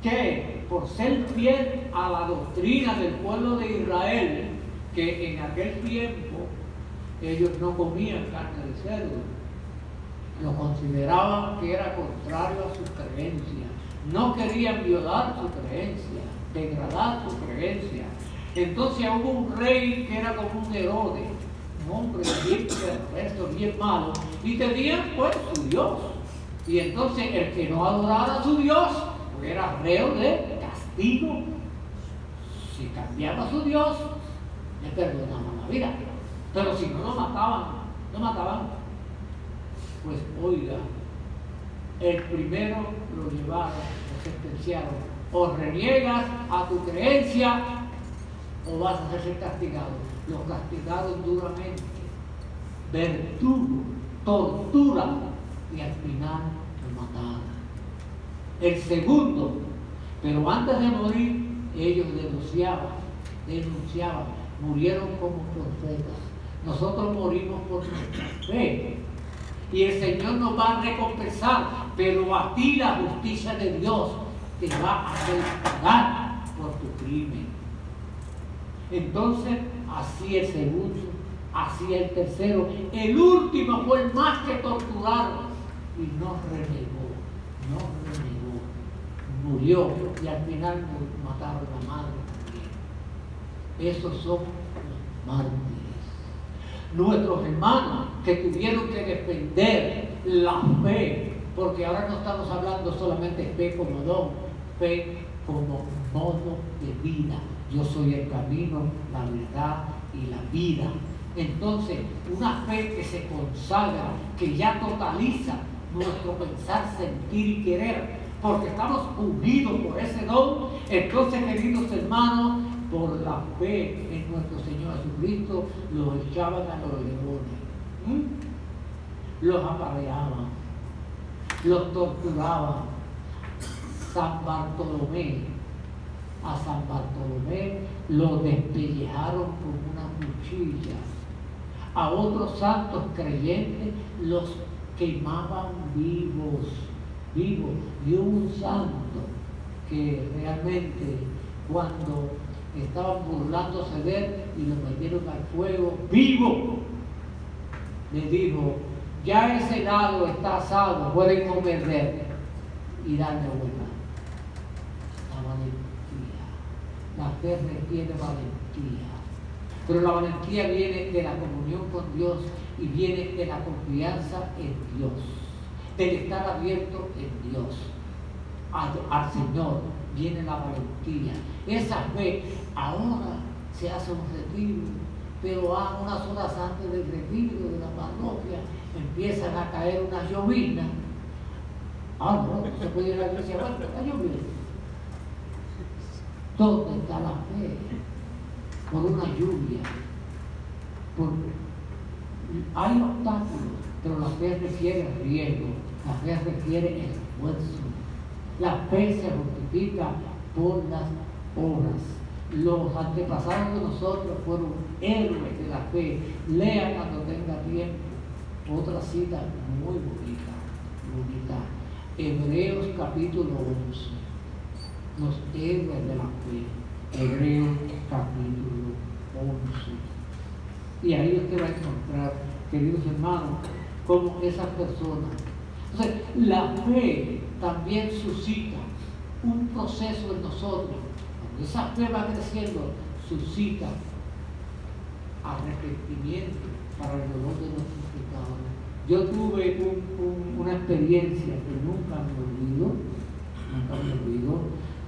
que por ser fiel a la doctrina del pueblo de Israel, que en aquel tiempo ellos no comían carne de cerdo, lo consideraban que era contrario a sus creencias, no querían violar su creencia, degradar su creencia. Entonces hubo un rey que era como un Herodes, un hombre bien perverso, bien malo, y tenían pues su Dios. Y entonces el que no adorara a su Dios pues era reo de castigo. Si cambiaba a su Dios, le perdonaban la vida, pero si no lo mataban. Pues oiga, el primero lo llevaron, lo sentenciaron: o reniegas a tu creencia o vas a ser castigado. Los castigaron duramente, verdugo, tortura, y al final lo mataron. El segundo, pero antes de morir, ellos denunciaban, murieron como profetas. Nosotros morimos por nuestra fe, y el Señor nos va a recompensar, pero a ti la justicia de Dios te va a hacer pagar por tu crimen. Entonces, así el segundo, así el tercero, el último fue el más que torturaron, y no renegó, murió, y al final mataron a la madre también. Esos son los mártires. Nuestros hermanos que tuvieron que defender la fe, porque ahora no estamos hablando solamente de fe como don, fe como modo de vida. Yo soy el camino, la verdad y la vida. Entonces, una fe que se consagra, que ya totaliza nuestro pensar, sentir y querer, porque estamos unidos por ese don. Entonces, queridos hermanos, por la fe en nuestro Señor Jesucristo, los echaban a los leones, los apaleaban, los torturaban. A San Bartolomé lo despellejaron con una cuchilla. A otros santos creyentes los quemaban vivos. Y hubo un santo que realmente, cuando estaban burlándose de él y lo metieron al fuego vivo. Le dijo, ya ese lado está asado, pueden comer de él y darle vuelta. La valentía, la fe requiere valentía, pero la valentía viene de la comunión con Dios y viene de la confianza en Dios, del estar abierto en Dios. Al Señor viene la valentía. Esa fe ahora se hace un retiro, pero a unas horas antes del retiro de la parroquia empiezan a caer unas lloviznas. No se puede ir a la iglesia, bueno, está lloviendo. ¿Dónde está la fe? Por una lluvia. Hay obstáculos, pero la fe requiere riesgo, la fe requiere esfuerzo. La fe se justifica por las obras. Los antepasados de nosotros fueron héroes de la fe. Lean cuando tenga tiempo. Otra cita muy bonita. Hebreos capítulo 11. Los héroes de la fe. Hebreos capítulo 11. Y ahí usted va a encontrar, queridos hermanos, como esas personas. Entonces, la fe también suscita un proceso en nosotros. Cuando esa fe va creciendo, suscita arrepentimiento para el dolor de nuestros pecados. Yo tuve una experiencia que nunca me olvido,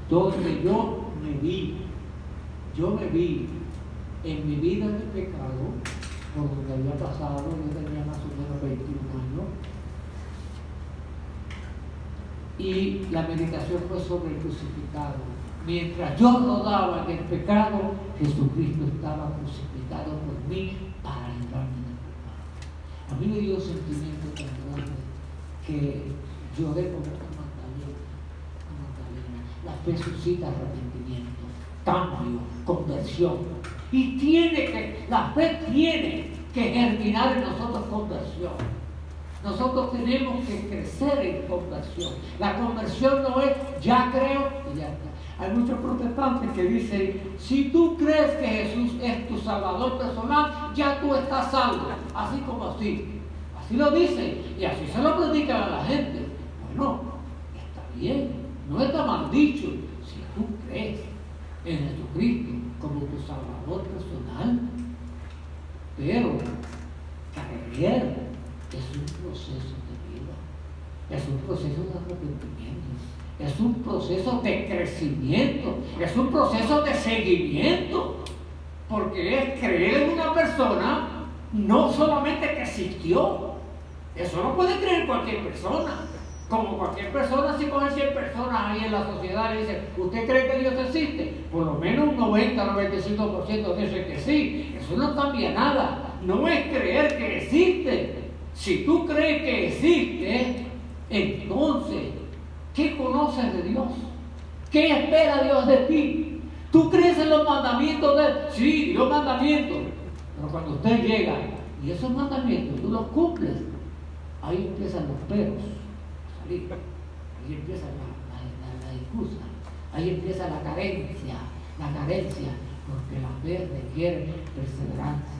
donde yo me vi en mi vida de pecado, por donde había pasado, yo tenía más o menos 21 años, y la meditación fue sobre el crucificado. Mientras yo rodaba en el pecado, Jesucristo estaba crucificado por mí para librarme del pecado. A mí me dio un sentimiento tan grande que lloré como una Magdalena. La fe suscita arrepentimiento, cambio, conversión. Y la fe tiene que germinar en nosotros conversión. Nosotros tenemos que crecer en conversión. La conversión no es ya creo y ya está. Hay muchos protestantes que dicen, si tú crees que Jesús es tu Salvador personal, ya tú estás salvo. Así como así. Así lo dicen y así se lo predican a la gente. Bueno, está bien, no está mal dicho. Si tú crees en Jesucristo como tu Salvador personal, pero creer es un proceso de vida, es un proceso de arrepentimiento, es un proceso de crecimiento, es un proceso de seguimiento, porque es creer en una persona no solamente que existió. Eso no puede creer cualquier persona. Como cualquier persona, si cogen 100 personas ahí en la sociedad y dicen, ¿usted cree que Dios existe? Por lo menos un 90-95% dice que sí. Eso no cambia nada. No es creer que existe. Si tú crees que existe, entonces, ¿qué conoces de Dios? ¿Qué espera Dios de ti? ¿Tú crees en los mandamientos de Él? Sí, los mandamientos. Pero cuando usted llega y esos mandamientos tú los cumples, ahí empiezan los peros. Ahí empieza la excusa, ahí empieza la carencia, porque la fe requiere perseverancia,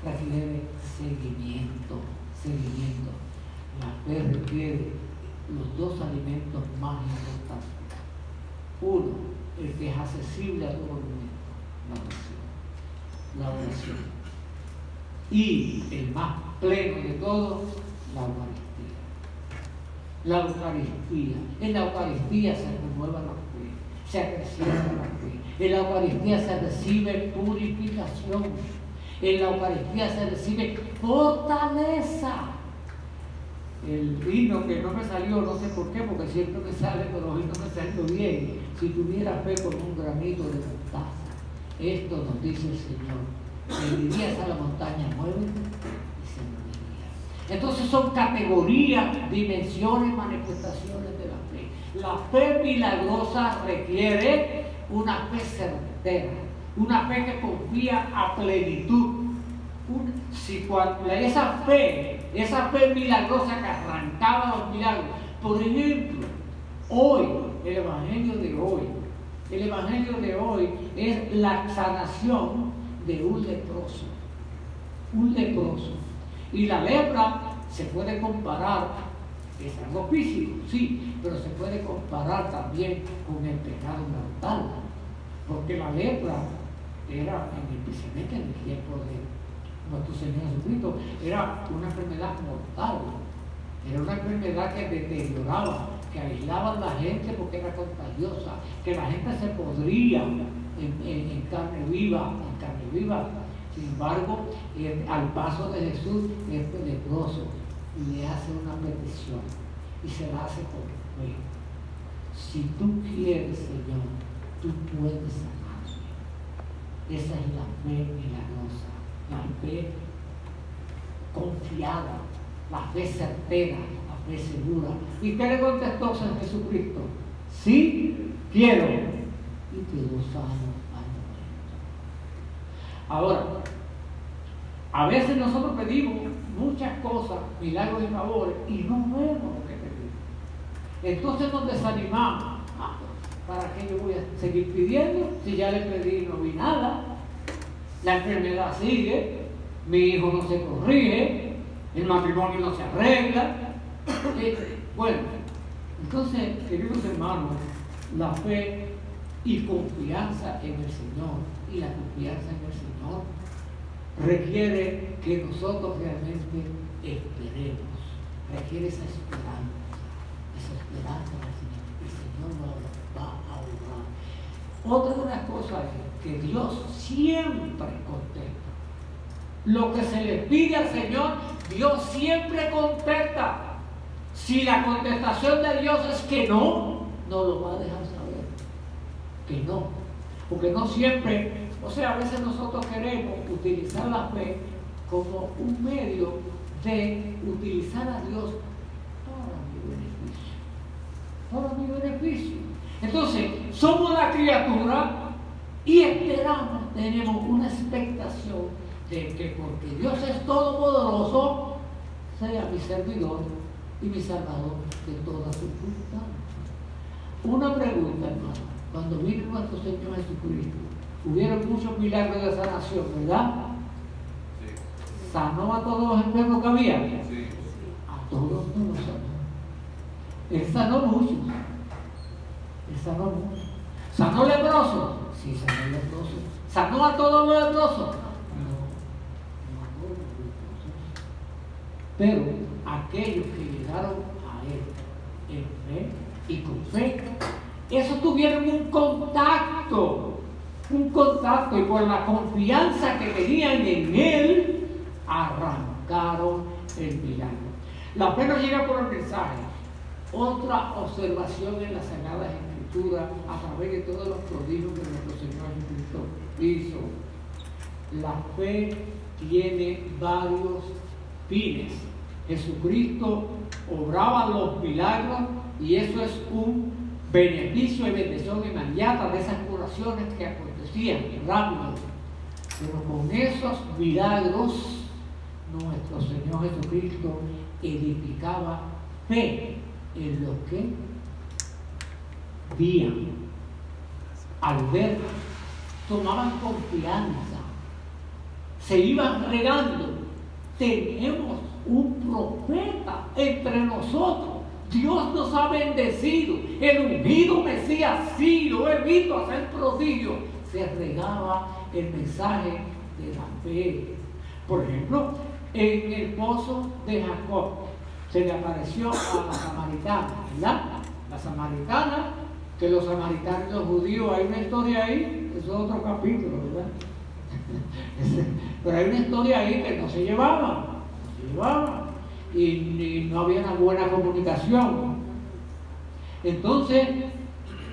requiere seguimiento. La fe requiere los dos alimentos más importantes. Uno, el que es accesible a todo el mundo, la oración. Y el más pleno de todos, la Eucaristía. La Eucaristía. En la Eucaristía se renueva la fe, se acrecienta la fe. En la Eucaristía se recibe purificación. En la Eucaristía se recibe fortaleza. El vino que no me salió, no sé por qué, porque siempre me sale, pero hoy no me salió bien. Si tuviera fe con un granito de mostaza, esto nos dice el Señor. Le dirías a la montaña, muévete, y se movería. Entonces son categorías, dimensiones, manifestaciones de la fe. La fe milagrosa requiere una fe certera, una fe que confía a plenitud. Esa fe milagrosa que arrancaba los milagros. Por ejemplo, hoy, el Evangelio de hoy, El evangelio de hoy es la sanación de un leproso. Un leproso. Y la lepra se puede comparar, es algo físico, sí, pero se puede comparar también con el pecado mortal. Porque la lepra era, especialmente en el tiempo de nuestro Señor Jesucristo, era una enfermedad mortal. Era una enfermedad que deterioraba, que aislaba a la gente porque era contagiosa, que la gente se podría en carne viva, Sin embargo, al paso de Jesús, este leproso le hace una petición y se la hace por fe. Si tú quieres, Señor, tú puedes sanarme. Esa es la fe milagrosa, la fe confiada, la fe certera, la fe segura. ¿Y qué le contestó San Jesucristo? Sí, quiero. Y quedó sano al momento. Ahora, a veces nosotros pedimos muchas cosas, milagros y favores, y no vemos lo que pedimos. Entonces nos desanimamos. ¿Para qué yo voy a seguir pidiendo? Si ya le pedí y no vi nada. La enfermedad sigue, mi hijo no se corrige, el matrimonio no se arregla. Bueno, entonces, queridos hermanos, la fe y confianza en el Señor, y la confianza en el Señor requiere que nosotros realmente esperemos, requiere esa esperanza que el Señor nos va a honrar. Otra de las cosas es que Dios siempre contesta. Lo que se le pide al Señor, Dios siempre contesta. Si la contestación de Dios es que no, no lo va a dejar saber. Que no. Porque no siempre, a veces nosotros queremos utilizar la fe como un medio de utilizar a Dios para mi beneficio. Entonces, somos la criatura y esperamos, tenemos una expectación de que porque Dios es todopoderoso, sea mi servidor y mi salvador de todas circunstancias. Una pregunta, hermano. Cuando vino nuestro Señor Jesucristo, hubieron muchos milagros de sanación, ¿verdad? Sí. ¿Sanó a todos los enfermos que había? Sí. A todos no los sanó. Él sanó muchos. ¿Sanó leprosos? Sí, sanó leprosos. ¿Sanó a todos los leprosos? No a todos los leprosos. Pero aquellos que llegaron a Él en fe y con fe, esos tuvieron un contacto, y por la confianza que tenían en Él, arrancaron el milagro. La fe no llega por el mensaje. Otra observación en las Sagradas Escrituras, a través de todos los prodigios que nuestro Señor Jesucristo hizo. La fe tiene varios fines. Jesucristo obraba los milagros y eso es un beneficio y bendición inmediata de esas curaciones que acontecían rápido. Pero con esos milagros, nuestro Señor Jesucristo edificaba fe en lo que veían. Al ver, tomaban confianza, se iban regando. Tenemos un profeta entre nosotros. Dios nos ha bendecido. El ungido Mesías, sí, lo he visto hacer prodigio. Se regaba el mensaje de la fe. Por ejemplo, en el pozo de Jacob se le apareció a la samaritana, ¿verdad? La samaritana, que los samaritanos y los judíos, hay una historia ahí, eso es otro capítulo, ¿verdad? Pero hay una historia ahí que no se llevaban. Y no había una buena comunicación. Entonces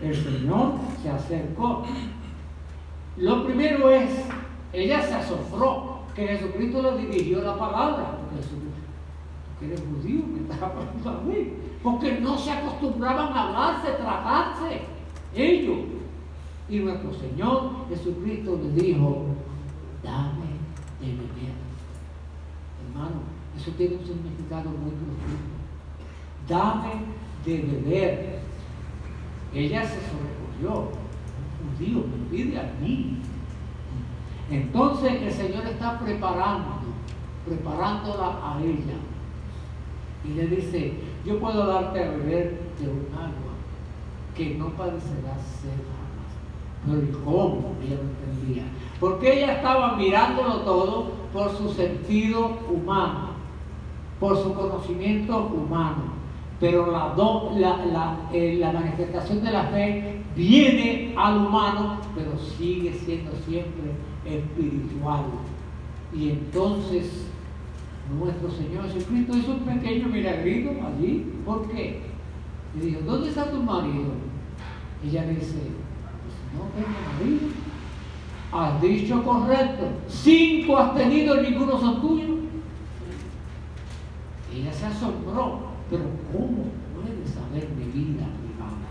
el Señor se acercó. Lo primero es, ella se asombró que Jesucristo le dirigió la palabra. Porque Jesucristo, tú que eres judío, me estás hablando a mí. Porque no se acostumbraban a hablarse, tratarse ellos. Y nuestro Señor Jesucristo le dijo, dame de beber. Hermano, eso tiene un significado muy profundo. Dame de beber. Ella se sobrecogió. judíos, me pide a mí. Entonces el Señor está preparándola a ella. Y le dice, yo puedo darte a beber de un agua que no padecerá sed jamás. Pero ¿y cómo? Ella no entendía. Porque ella estaba mirándolo todo por su sentido humano, por su conocimiento humano. Pero la manifestación de la fe viene al humano, pero sigue siendo siempre espiritual. Y entonces nuestro Señor Jesucristo hizo un pequeño milagrito allí. ¿Por qué? Le dijo, ¿dónde está tu marido? Ella le dice, no tengo marido. Has dicho correcto. 5 has tenido y ninguno son tuyos. Ella se asombró. Pero ¿cómo puedes saber mi vida privada?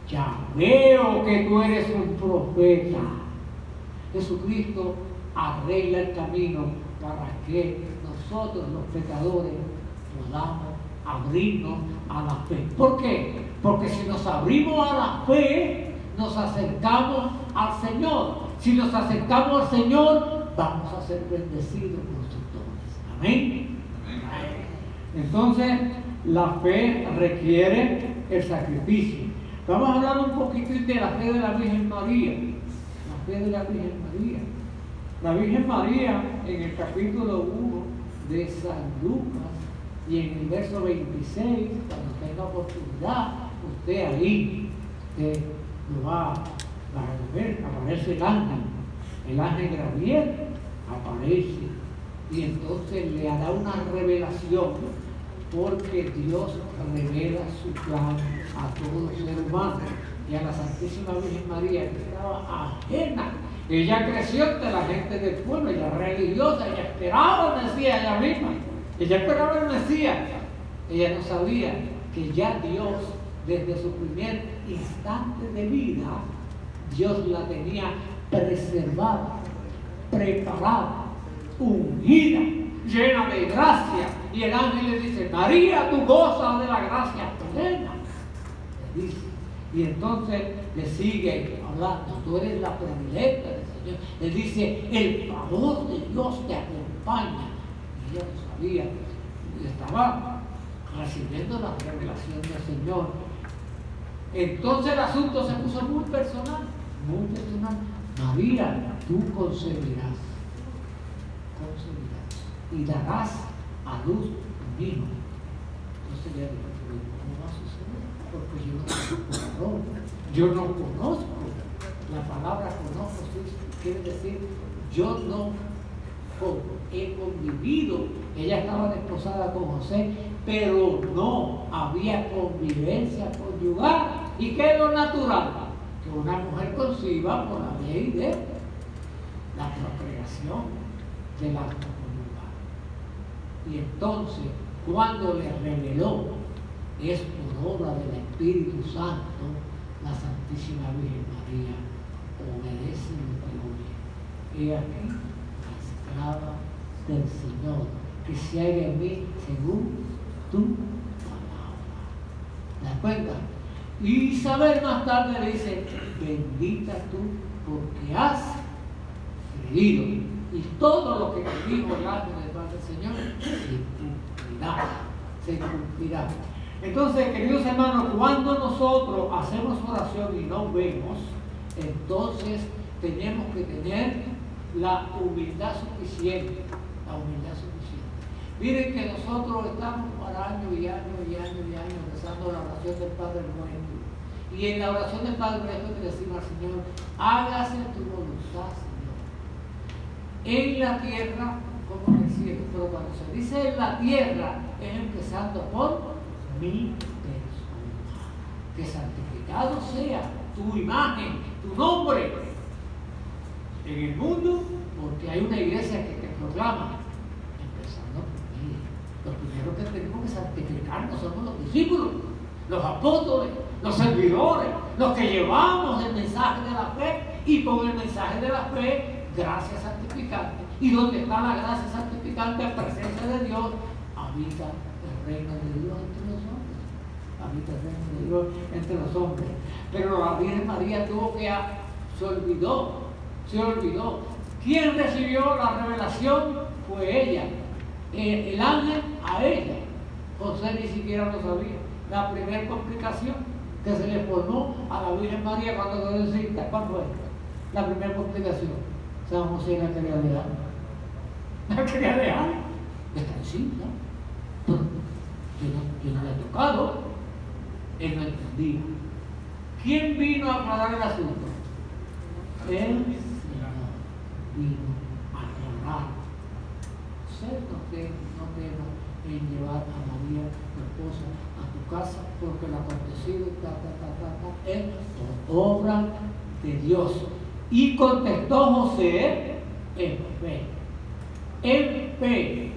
Ya veo que tú eres un profeta. Jesucristo arregla el camino para que nosotros los pecadores podamos abrirnos a la fe. ¿Por qué? Porque si nos abrimos a la fe, nos acercamos al Señor. Si nos acercamos al Señor, vamos a ser bendecidos por sus dones. Amén. Entonces, la fe requiere el sacrificio. Vamos a hablar un poquito de la fe de la Virgen María. La fe de la Virgen María. La Virgen María, en el capítulo 1 de San Lucas y en el verso 26, cuando tenga oportunidad, usted ahí lo va a ver, aparece el ángel Gabriel aparece, y entonces le hará una revelación, porque Dios revela su plan a todo ser humano. Y a la Santísima Virgen María, que estaba ajena, ella creció entre la gente del pueblo, ella religiosa, ella esperaba el Mesías ella misma, ella esperaba el Mesías. Ella no sabía que ya Dios, desde su primer instante de vida, Dios la tenía preservada, preparada, ungida, llena de gracia. Y el ángel le dice, María, tú gozas de la gracia plena. Le dice. Y entonces le sigue hablando, tú eres la predilecta del Señor. Le dice, el favor de Dios te acompaña. Y ella no sabía, y estaba recibiendo la revelación del Señor. Entonces el asunto se puso muy personal, muy personal. María, tú concebirás y darás a luz un hijo. Entonces ella dijo, ¿cómo va a suceder? Porque yo no conozco. La palabra conozco quiere decir yo no he convivido. Ella estaba desposada con José, pero no había convivencia conyugal. ¿Y qué es lo natural? Que una mujer conciba por la ley de la procreación del acto conyugal. Y entonces, cuando le reveló, es por obra del Espíritu Santo, la Santísima Virgen María obedece lo que oye. He aquí la esclava del Señor, que se haga en mí según tu palabra. ¿Te das cuenta? Y Isabel más tarde le dice, bendita tú porque has creído. Y todo lo que dijo el ángel del Señor se cumplirá. Entonces, queridos hermanos, cuando nosotros hacemos oración y no vemos, entonces tenemos que tener la humildad suficiente. La humildad suficiente. Miren que nosotros estamos por años y años rezando la oración del Padre Nuestro. Y en la oración del Padre Nuestro le decimos al Señor, hágase tu voluntad, Señor. En la tierra como en el cielo. Pero cuando se dice en la tierra, es empezando por mi persona. Que santificado sea tu imagen, tu nombre en el mundo, porque hay una iglesia que te proclama, empezando por mí. Los primeros que tenemos que santificarnos somos los discípulos, los apóstoles, los servidores, los que llevamos el mensaje de la fe, y con el mensaje de la fe, gracia santificante. Y donde está la gracia santificante, en presencia de Dios, habita el reino de Dios entre nosotros. habita el reino de Dios entre los hombres. Pero la Virgen María se olvidó. ¿Quién recibió la revelación? Fue ella. El ángel a ella. José ni siquiera lo sabía. La primera complicación que se le formó a la Virgen María cuando quedó encinta, ¿cuál fue? La primera complicación. San José la quería dejar. La quería dejar. Está encinta. Pero yo no le he tocado. Él no entendía. ¿Quién vino a aclarar el asunto? El Señor vino a aclarar. Usted no tema en llevar a María, tu esposa, a tu casa, porque lo acontecido es por obra de Dios. Y contestó José en fe. En fe.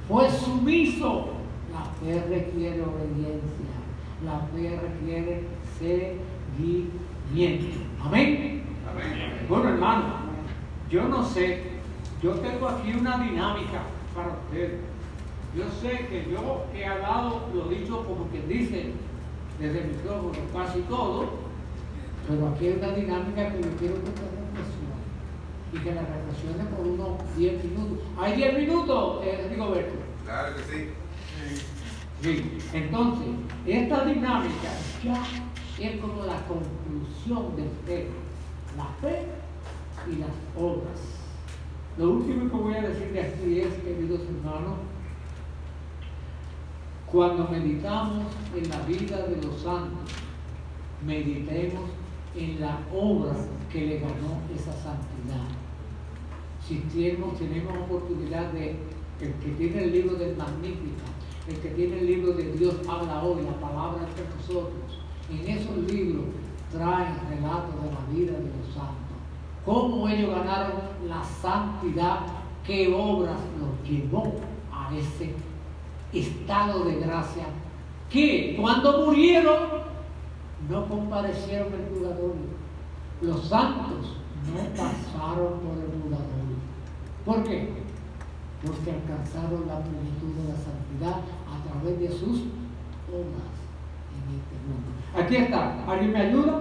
Fue sumiso. La fe requiere obediencia. La fe requiere seguimiento. Amén. Amén. Bueno, hermano, yo no sé, yo tengo aquí una dinámica para ustedes. Yo sé que yo he hablado, lo dicho como quien dice, desde el micrófono casi todo, pero aquí hay una dinámica que yo quiero que ustedes reflexionen y que la reflexionen por unos 10 minutos. ¿Hay 10 minutos, Rigoberto? Claro que sí. Sí. Entonces, esta dinámica ya es como la conclusión del tema, la fe y las obras. Lo último que voy a decir de aquí es, queridos hermanos, cuando meditamos en la vida de los santos, meditemos en la obra que le ganó esa santidad. Si tenemos oportunidad de, el que tiene el libro del Magnífico, el que tiene el libro de Dios habla hoy, la palabra entre nosotros, en esos libros traen relatos de la vida de los santos, cómo ellos ganaron la santidad, qué obras los llevó a ese estado de gracia, que cuando murieron no comparecieron al purgatorio. Los santos no pasaron por el purgatorio. ¿Por qué? Porque alcanzaron la plenitud de la santidad a través de sus obras en este mundo. Aquí está. ¿Alguien me ayuda?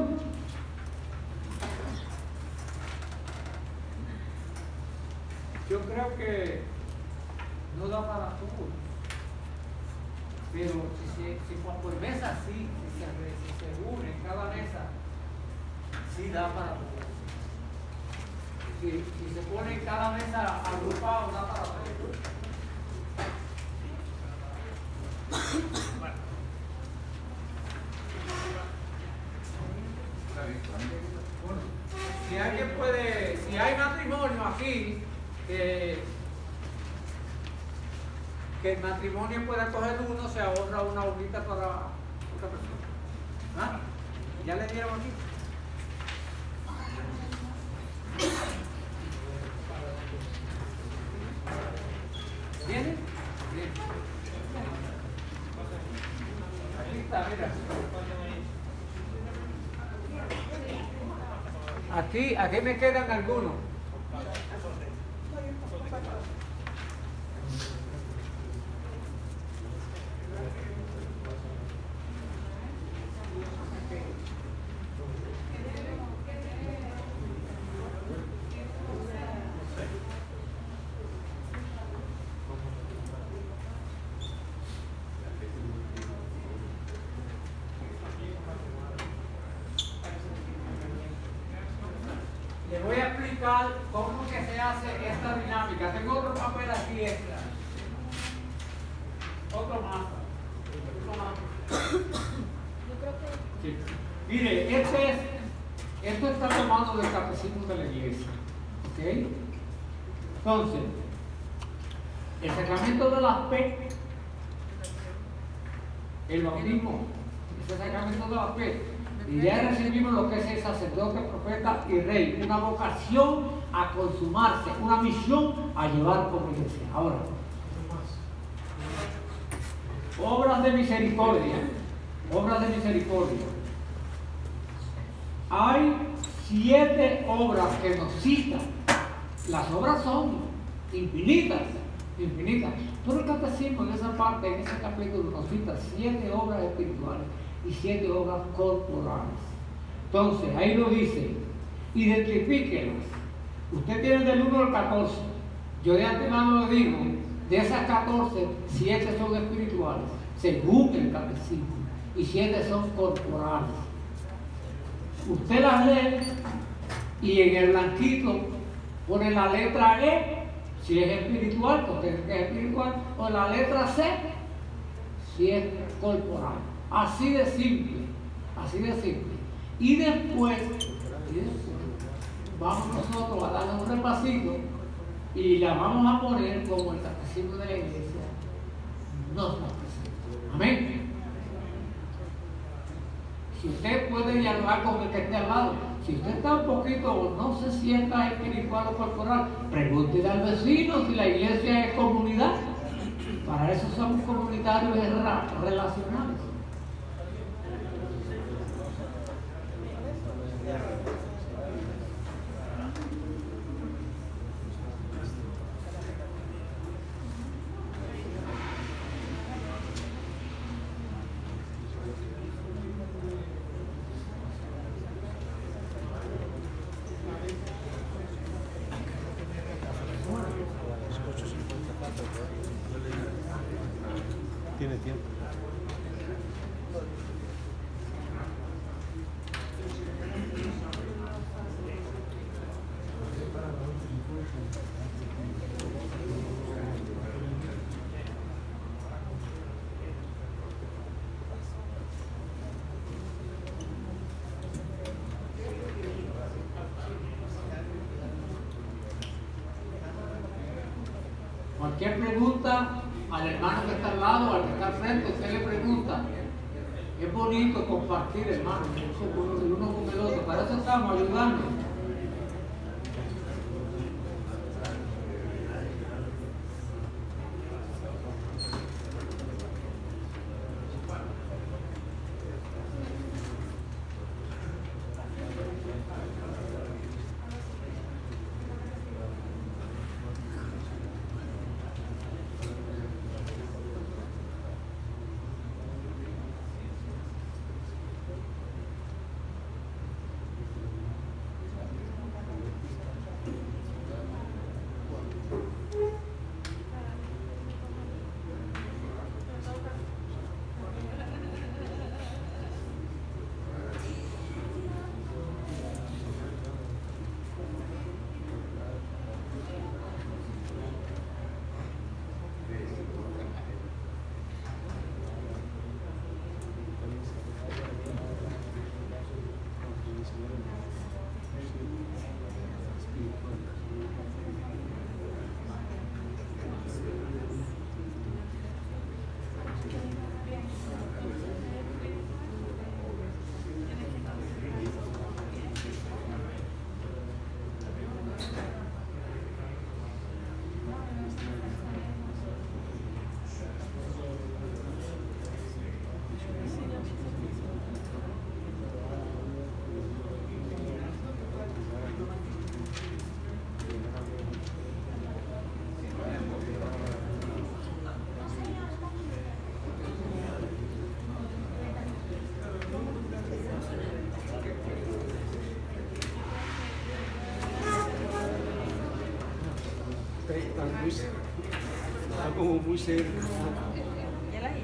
Yo creo que no da para todo. Pero si por mesa sí, si se une cada mesa, sí da para todo. Si se pone cada mesa agrupado, da para todo. Bueno, si alguien puede, si hay matrimonio aquí, que el matrimonio pueda coger uno, se ahorra una hojita para otra persona. ¿Ah? ¿Ya le dieron aquí? ¿Viene? Bien. Aquí está, mira. Aquí me quedan algunos. Les voy a explicar cómo que se hace esta dinámica. Tengo otro papel aquí extra. Otro más. Sí. Mire, esto está tomado del catecismo de la iglesia. ¿Ok? Entonces, el sacramento de la fe, el bautismo, es el sacramento de la fe. Y ya recibimos lo que es el sacerdote, profeta y rey, una vocación a consumarse, una misión a llevar por la iglesia. Ahora, obras de misericordia, obras de misericordia. Hay 7 obras que nos citan. Las obras son infinitas, infinitas. Pero el catecismo en esa parte, en ese capítulo, nos cita 7 obras espirituales y 7 obras corporales. Entonces, ahí lo dice, identifíquelas. Usted tiene del 1 al 14. Yo de antemano le digo, de esas 14, 7 son espirituales, según el catecismo, y 7 son corporales. Usted las lee y en el blanquito pone la letra E, si es espiritual, pues tiene que es espiritual, o la letra C, si es corporal. Así de simple, así de simple. Y después vamos nosotros a darle un repasito y la vamos a poner como el catecismo de la iglesia nos la presenta. Amén. Si usted puede dialogar con el que esté al lado, si usted está un poquito, no se sienta espiritual o corporal, pregúntele al vecino si la iglesia es comunidad. Para eso somos comunitarios relacionales. Tiene tiempo. Cualquier pregunta al hermano que está al lado, al que está al frente, usted le pregunta. Es bonito compartir, hermano, el uno con el otro. Para eso estamos ayudando. Está como muy serio. Ya las hice.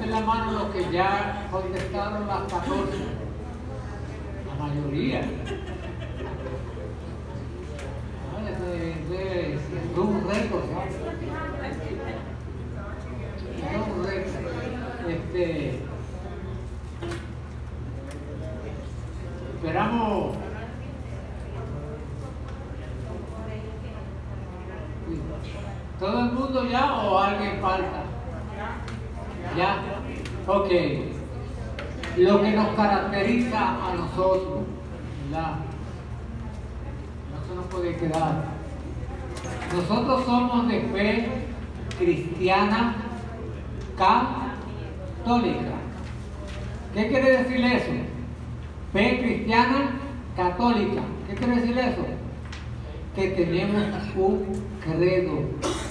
Levanten la mano los que ya contestaron las 14. La mayoría. Es un récord, ¿sabes? Es un récord. Esperamos. ¿Todo el mundo ya o alguien falta? ¿Ya? Ok. Lo que nos caracteriza a nosotros, ¿verdad? No se nos puede quedar. Nosotros somos de fe cristiana católica. ¿Qué quiere decir eso? Fe cristiana católica. ¿Qué quiere decir eso? Que tenemos un credo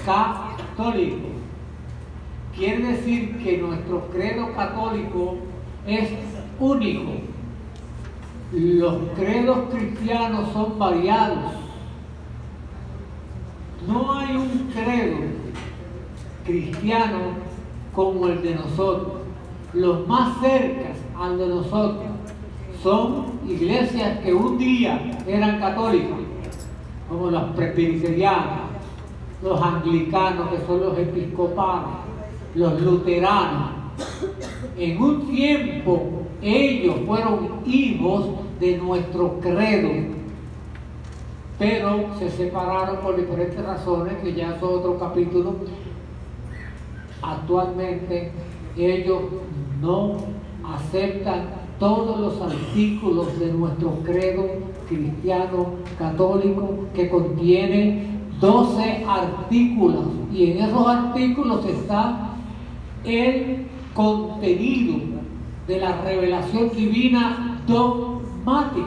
católico. Quiere decir que nuestro credo católico es único. Los credos cristianos son variados. No hay un credo cristiano como el de nosotros. Los más cercas al de nosotros son iglesias que un día eran católicas, como los presbiterianos, los anglicanos, que son los episcopales, los luteranos. En un tiempo ellos fueron hijos de nuestro credo, pero se separaron por diferentes razones, que ya es otro capítulo. Actualmente ellos no aceptan todos los artículos de nuestro credo cristiano católico, que contiene 12 artículos, y en esos artículos está el contenido de la revelación divina dogmática,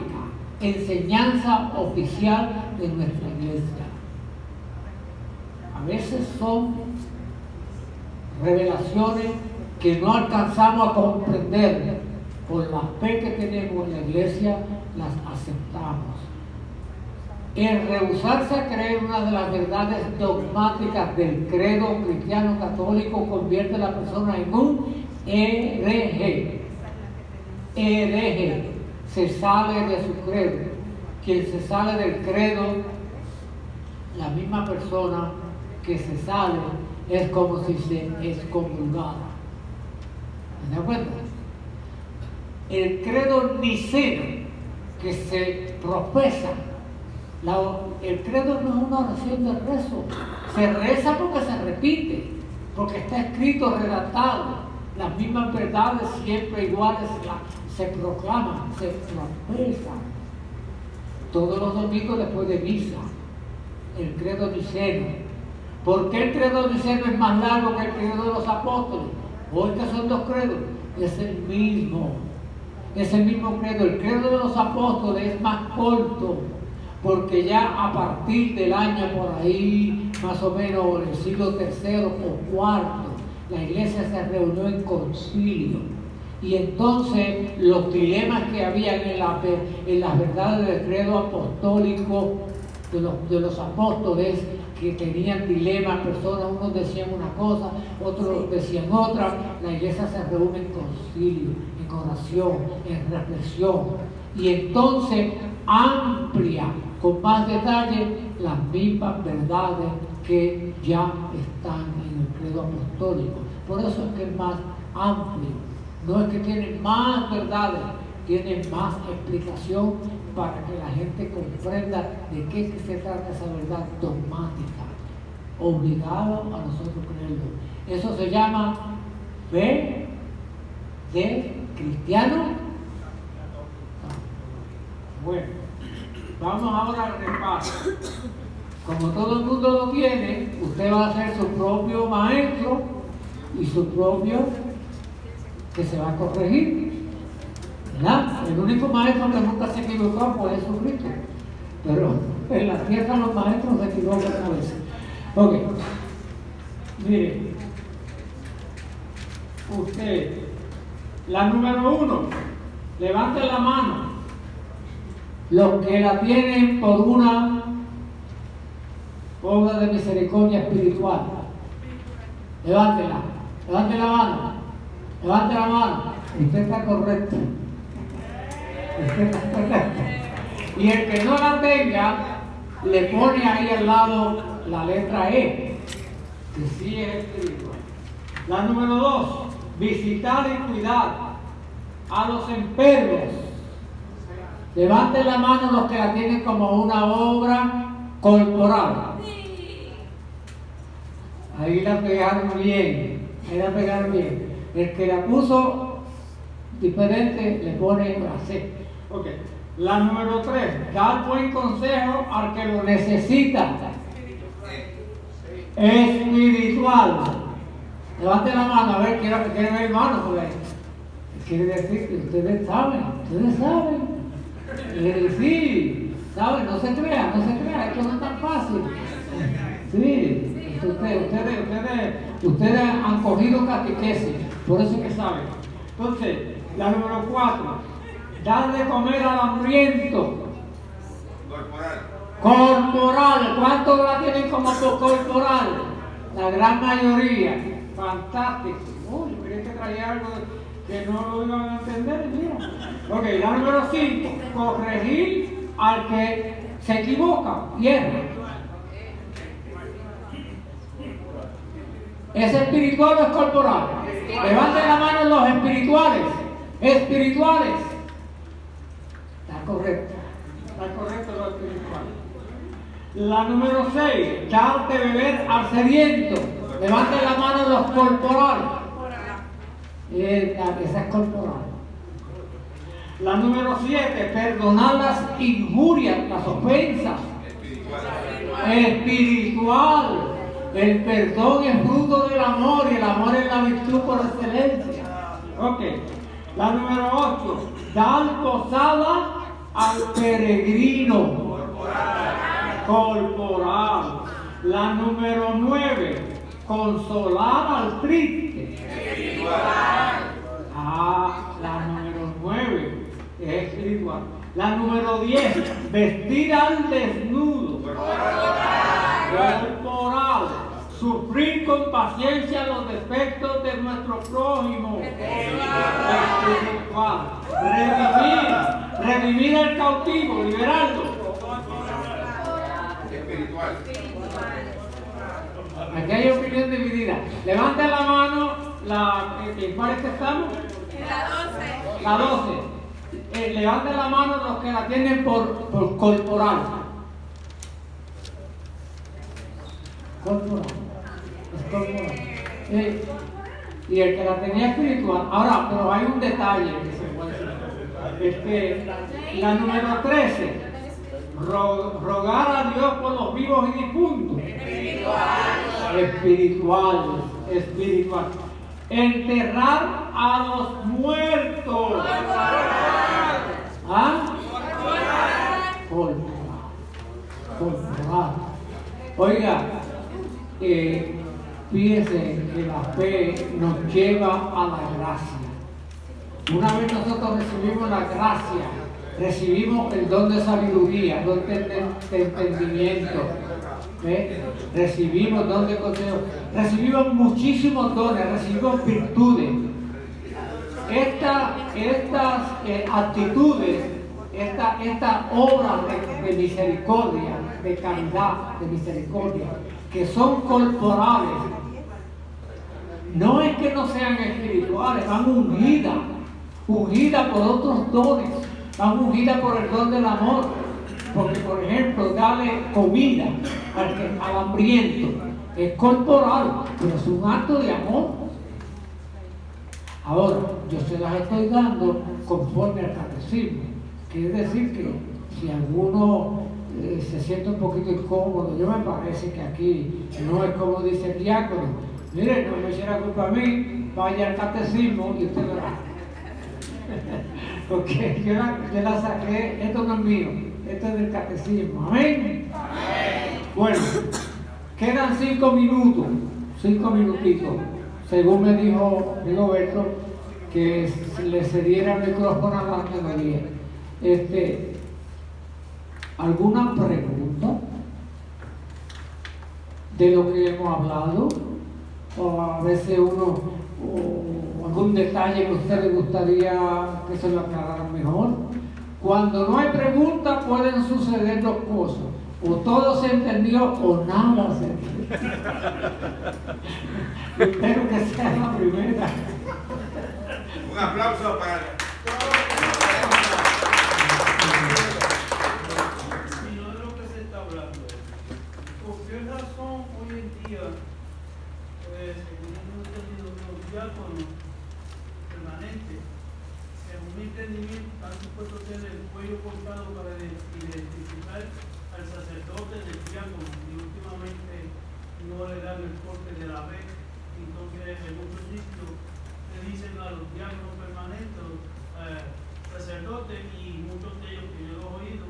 enseñanza oficial de nuestra iglesia. A veces son revelaciones que no alcanzamos a comprender. Por la fe que tenemos en la iglesia, las aceptamos. El rehusarse a creer una de las verdades dogmáticas del credo cristiano católico convierte a la persona en un hereje. Hereje. Se sale de su credo. Quien se sale del credo, la misma persona que se sale, es como si se excomulgara. ¿Se dan cuenta? El credo niceno que se profesa, el credo no es una oración de rezo, se reza porque se repite, porque está escrito, redactado. Las mismas verdades siempre iguales se proclaman, se profesan todos los domingos después de misa. El credo niceno. ¿Por qué el credo niceno es más largo que el credo de los apóstoles? Porque son dos credos, es el mismo credo. El credo de los apóstoles es más corto, porque ya a partir del año por ahí, más o menos el siglo III o IV, la iglesia se reunió en concilio, y entonces los dilemas que habían en las verdades del credo apostólico de los apóstoles, que tenían dilemas, personas, unos decían una cosa, otros decían otra. La iglesia se reúne en concilio, en oración, en reflexión, y entonces amplia con más detalle las mismas verdades que ya están en el credo apostólico. Por eso es que es más amplio. No es que tiene más verdades, tiene más explicación para que la gente comprenda de qué se trata esa verdad dogmática. Obligado a nosotros creerlo. Eso se llama fe de cristiano. Bueno, vamos ahora al repaso. Como todo el mundo lo tiene, usted va a ser su propio maestro y su propio que se va a corregir, ¿verdad? El único maestro que nunca se equivocó fue Jesucristo, pero en la tierra los maestros se equivocan a veces. Ok, mire, usted, la número 1, levante la mano los que la tienen por una obra de misericordia espiritual. Levántela, levante la mano. Levante la mano. Usted está correcto. Usted está correcto. Y el que no la tenga, le pone ahí al lado la letra E, que sí es espiritual. La número 2, visitar y cuidar a los enfermos. Levanten la mano los que la tienen como una obra corporal. Ahí la pegaron bien, ahí la pegaron bien. El que la puso diferente le pone la C. Ok. La número 3, dar buen consejo al que lo necesita. Espiritual. Levanten la mano, a ver, quiero ver mano por ahí. Quiere decir que ustedes saben. Sí, saben, no se crea, esto no es tan fácil. Sí, ustedes han cogido catequesis, por eso que saben. Entonces, la número 4, dar de comer al hambriento. Corporal. ¿Cuántos la tienen como corporal? La gran mayoría. Fantástico. Uy, yo quería que traía algo que no lo iban a entender, mira. Ok, la número 5, corregir al que se equivoca, hierra. ¿Es espiritual o es corporal? Levanten la mano los espirituales. Espirituales. Está correcto lo espiritual. La número 6, dar de beber al sediento. Levanten la mano los corporales. Esa es corporal. La número 7, perdonar las injurias, las ofensas. Espiritual. El perdón es fruto del amor y el amor es la virtud por excelencia. Ok. La número 8, dar posada al peregrino. Corporal. La número 9, consolar al triste. La número 9 es espiritual. La número 10, vestir al desnudo. Corporal. Sufrir con paciencia los defectos de nuestro prójimo. Espiritual. Redimir al cautivo, liberarlo. Espiritual. Aquí hay opinión dividida. Levanta la mano, ¿en cuál es que estamos? La 12. Levanta la mano los que la tienen por corporal. Corporal. Es corporal. Y el que la tenía espiritual. Ahora, pero hay un detalle que se puede decir. La número 13. Rogar a Dios por los vivos y difuntos. Espiritual. Enterrar a los muertos. Corporal. Oiga, fíjense que la fe nos lleva a la gracia. Una vez nosotros recibimos la gracia, recibimos el don de sabiduría, don de entendimiento, recibimos don de consejo, recibimos muchísimos dones, recibimos virtudes. Estas actitudes, esta obra de misericordia, de caridad, de misericordia, que son corporales, no es que no sean espirituales, van ungidas por otros dones. Van ungidas por el don del amor. Porque, por ejemplo, darle comida al hambriento es corporal, pero es un acto de amor. Ahora, yo se las estoy dando conforme al catecismo. Quiere decir que si alguno se siente un poquito incómodo, yo me parece que aquí no es como dice el diácono. Mire, no me hiciera culpa a mí, vaya al catecismo y usted verá. Porque yo la saqué, esto no es mío, esto es del catecismo. ¿Amén? Bueno, quedan 5 minutos, 5 minutitos. Según me dijo Rigoberto, que le cediera el micrófono a la María. ¿Alguna pregunta de lo que hemos hablado? O a veces uno, ¿Algún detalle que a usted le gustaría que se lo aclararan mejor? Cuando no hay preguntas pueden suceder dos cosas. O todo se entendió o nada se entendió. Espero que sea la primera. Un aplauso para... Y no de lo que se está hablando. ¿Por qué razón hoy en día, según hemos entendido, los diáconos permanentes, según mi entendimiento, están supuestos a tener el cuello cortado para identificar al sacerdote del diácono, y últimamente no le dan el corte de la vez. Entonces, en muchos sitios le dicen a los diáconos permanentes, sacerdotes, y muchos de ellos que yo lo he oído,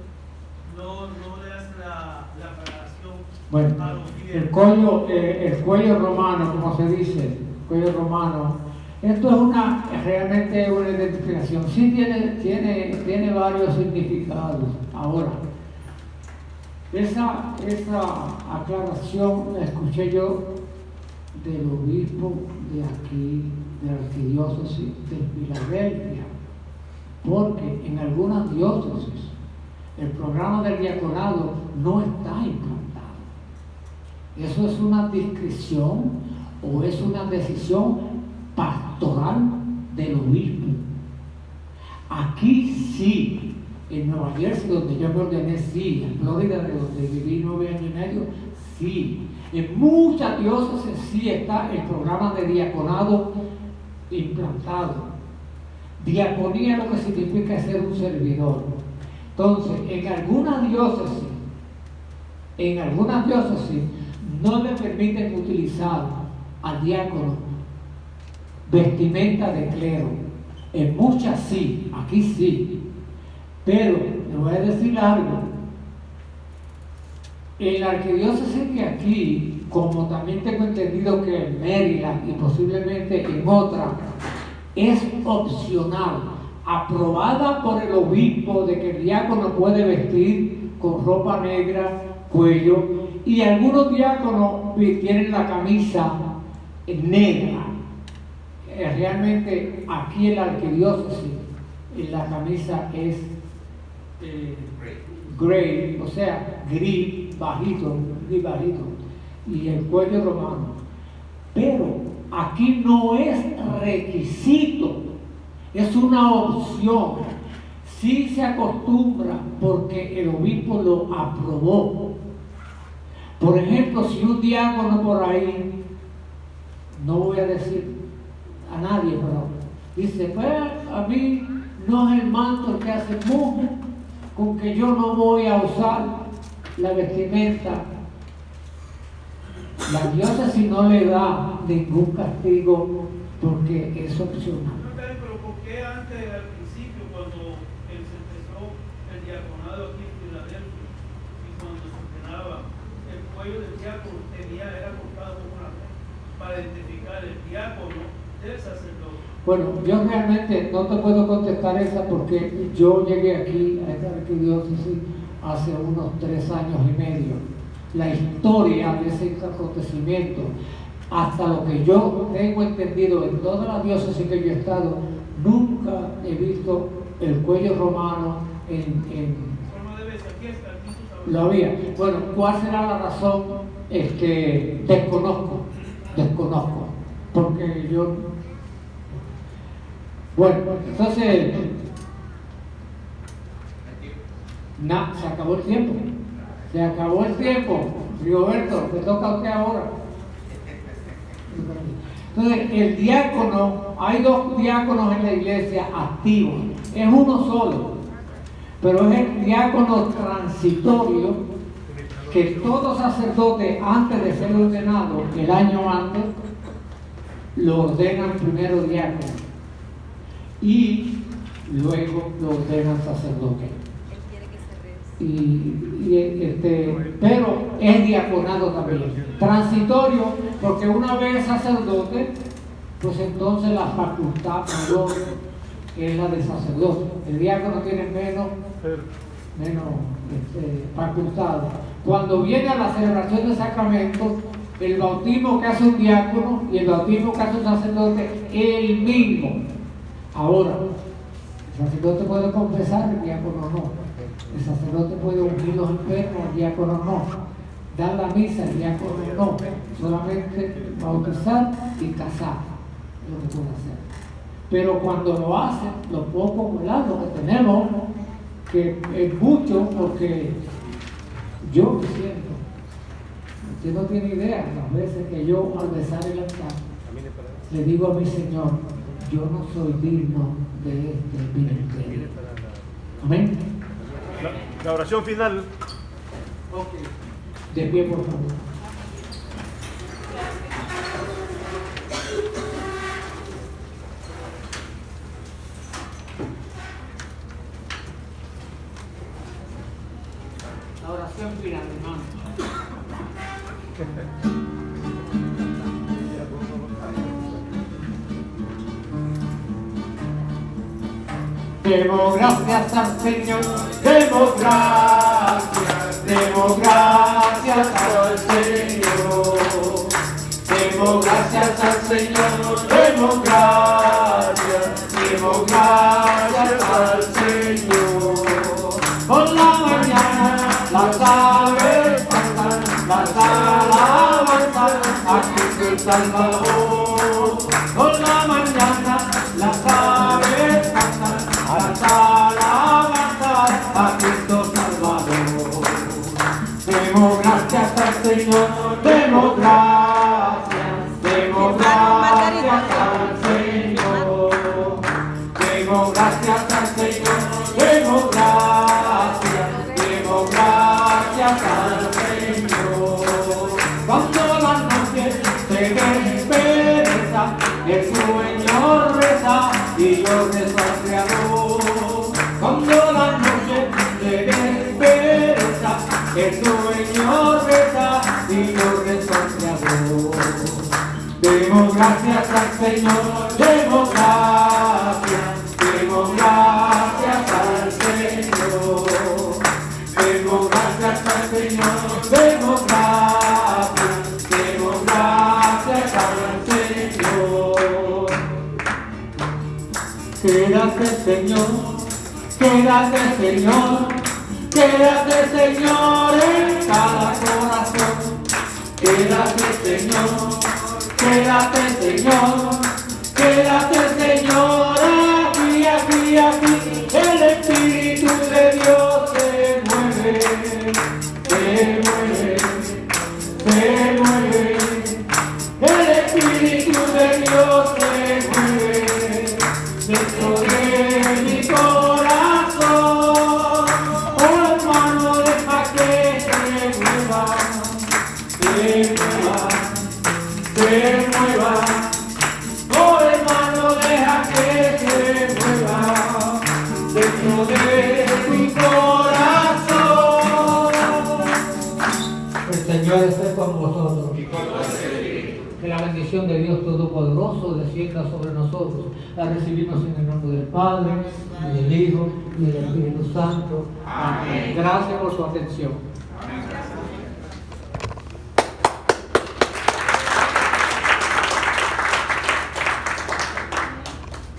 no le hacen la aclaración a los diáconos. El cuello romano, como se dice, cuello romano, esto es realmente una identificación. Sí tiene varios significados. Ahora, esa aclaración la escuché yo del obispo de aquí, de la arquidiócesis de Filadelfia, porque en algunas diócesis el programa del diaconado no está implantado. Eso es una discreción o es una decisión pastoral del obispo. Aquí sí, en Nueva Jersey, donde yo me ordené, sí. En Florida, de donde viví 9 años y medio, sí. En muchas diócesis sí está el programa de diaconado implantado. Diaconía lo que significa ser un servidor. Entonces, en algunas diócesis no le permiten utilizar al diácono vestimenta de clero. En muchas sí, aquí sí. Pero, le voy a decir algo. En la arquidiócesis de aquí, como también tengo entendido que en Maryland y posiblemente en otra, es opcional, aprobada por el obispo de que el diácono puede vestir con ropa negra, cuello, y algunos diáconos tienen la camisa negra. Realmente aquí en la arquidiócesis la camisa es gray, o sea, gris bajito, y el cuello romano. Pero aquí no es requisito, es una opción. Sí se acostumbra porque el obispo lo aprobó. Por ejemplo, si un diácono por ahí, no voy a decir a nadie, pero dice, pues a mí no es el manto el que hace mucho, con que yo no voy a usar la vestimenta. La diócesis no le da ningún castigo porque es opcional. Pero ¿por qué antes, al principio, cuando se empezó el diaconado aquí en Filadelfia, y cuando se ordenaba, el cuello del diácono era cortado como una vez para identificar el diácono del sacerdote? Bueno, yo realmente no te puedo contestar esa porque yo llegué aquí a esta arquidiócesis hace unos 3 años y medio. La historia de ese acontecimiento, hasta lo que yo tengo entendido en todas las diócesis que yo he estado, nunca he visto el cuello romano en lo había. Bueno, ¿cuál será la razón? Desconozco, porque yo... Bueno, entonces, se acabó el tiempo. Rigoberto, te toca a usted ahora. Entonces, el diácono, hay 2 diáconos en la iglesia activos, es uno solo, pero es el diácono transitorio que todo sacerdote antes de ser ordenado, el año antes, lo ordenan primero diácono y luego lo ordenan sacerdote. Pero es diaconado también, transitorio, porque una vez sacerdote, pues entonces la facultad mayor es la de sacerdote. El diácono tiene menos facultades. Cuando viene a la celebración de sacramentos, El bautismo que hace un diácono y el bautismo que hace un sacerdote es el mismo. Ahora, el sacerdote puede confesar, el diácono no. El sacerdote puede ungir los enfermos, el diácono no. Dar la misa, el diácono no. Solamente bautizar y casar es lo que puede hacer. Pero cuando lo hacen, los pocos volados que tenemos, que es mucho, porque yo me siento. Usted no tiene idea las veces que yo al besar el altar le digo a mi Señor, yo no soy digno de este ministerio. Amén. La oración final. De pie, por favor. La oración final, hermano. Demos gracias al Señor, demos gracias al Señor, demos gracias al Señor, demos gracias al Señor. Por la mañana las aves cantan, las alabanzas a Cristo el Salvador. Por la mañana las aves cantan, las alabanzas a Cristo Salvador. Demos gracias al Señor, demos gracias al Señor. Demos gracias al Señor, demos gracias al Señor. Cuando la noche se despereza, el sueño reza y yo rezo al Creador. Cuando la noche se despereza, el sueño reza y yo rezo al Creador. Demos gracias al Señor, demos gracias al Señor. Demos gracias al Señor, demos gracias al Señor. Quédate, Señor, quédate, Señor, quédate, Señor, en cada corazón. Quédate, Señor, quédate, Señor, quédate, Señor, aquí, aquí, aquí. El Espíritu de Dios se mueve, se mueve, se mueve. El Espíritu de Dios se mueve dentro de mi corazón. Oh, hermano, deja que se mueva, se mueva, se mueva. Oh, hermano, deja que se mueva dentro de mi corazón. El Señor esté con vosotros. Que la bendición de Dios Todopoderoso descienda sobre nosotros. La recibimos en el nombre del Padre, y del Hijo, y del Espíritu Santo. Amén. Gracias por su atención.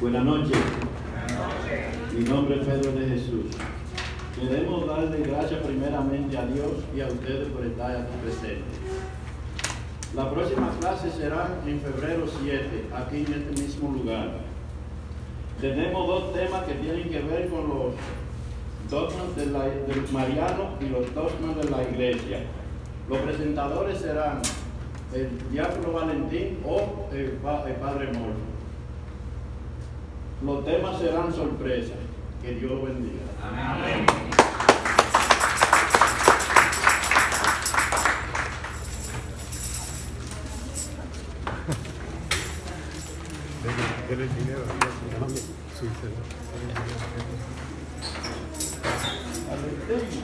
Buenas noches. Mi nombre es Pedro de Jesús. Queremos darle gracias primeramente a Dios y a ustedes por estar aquí presentes. La próxima clase será en febrero 7, aquí en este mismo lugar. Tenemos dos temas que tienen que ver con los dogmas del mariano y los dogmas de la iglesia. Los presentadores serán el diácono Valentín o el padre Morfo. Los temas serán sorpresas. Que Dios lo bendiga. Amén. Dele el dinero. Sí, Valentín.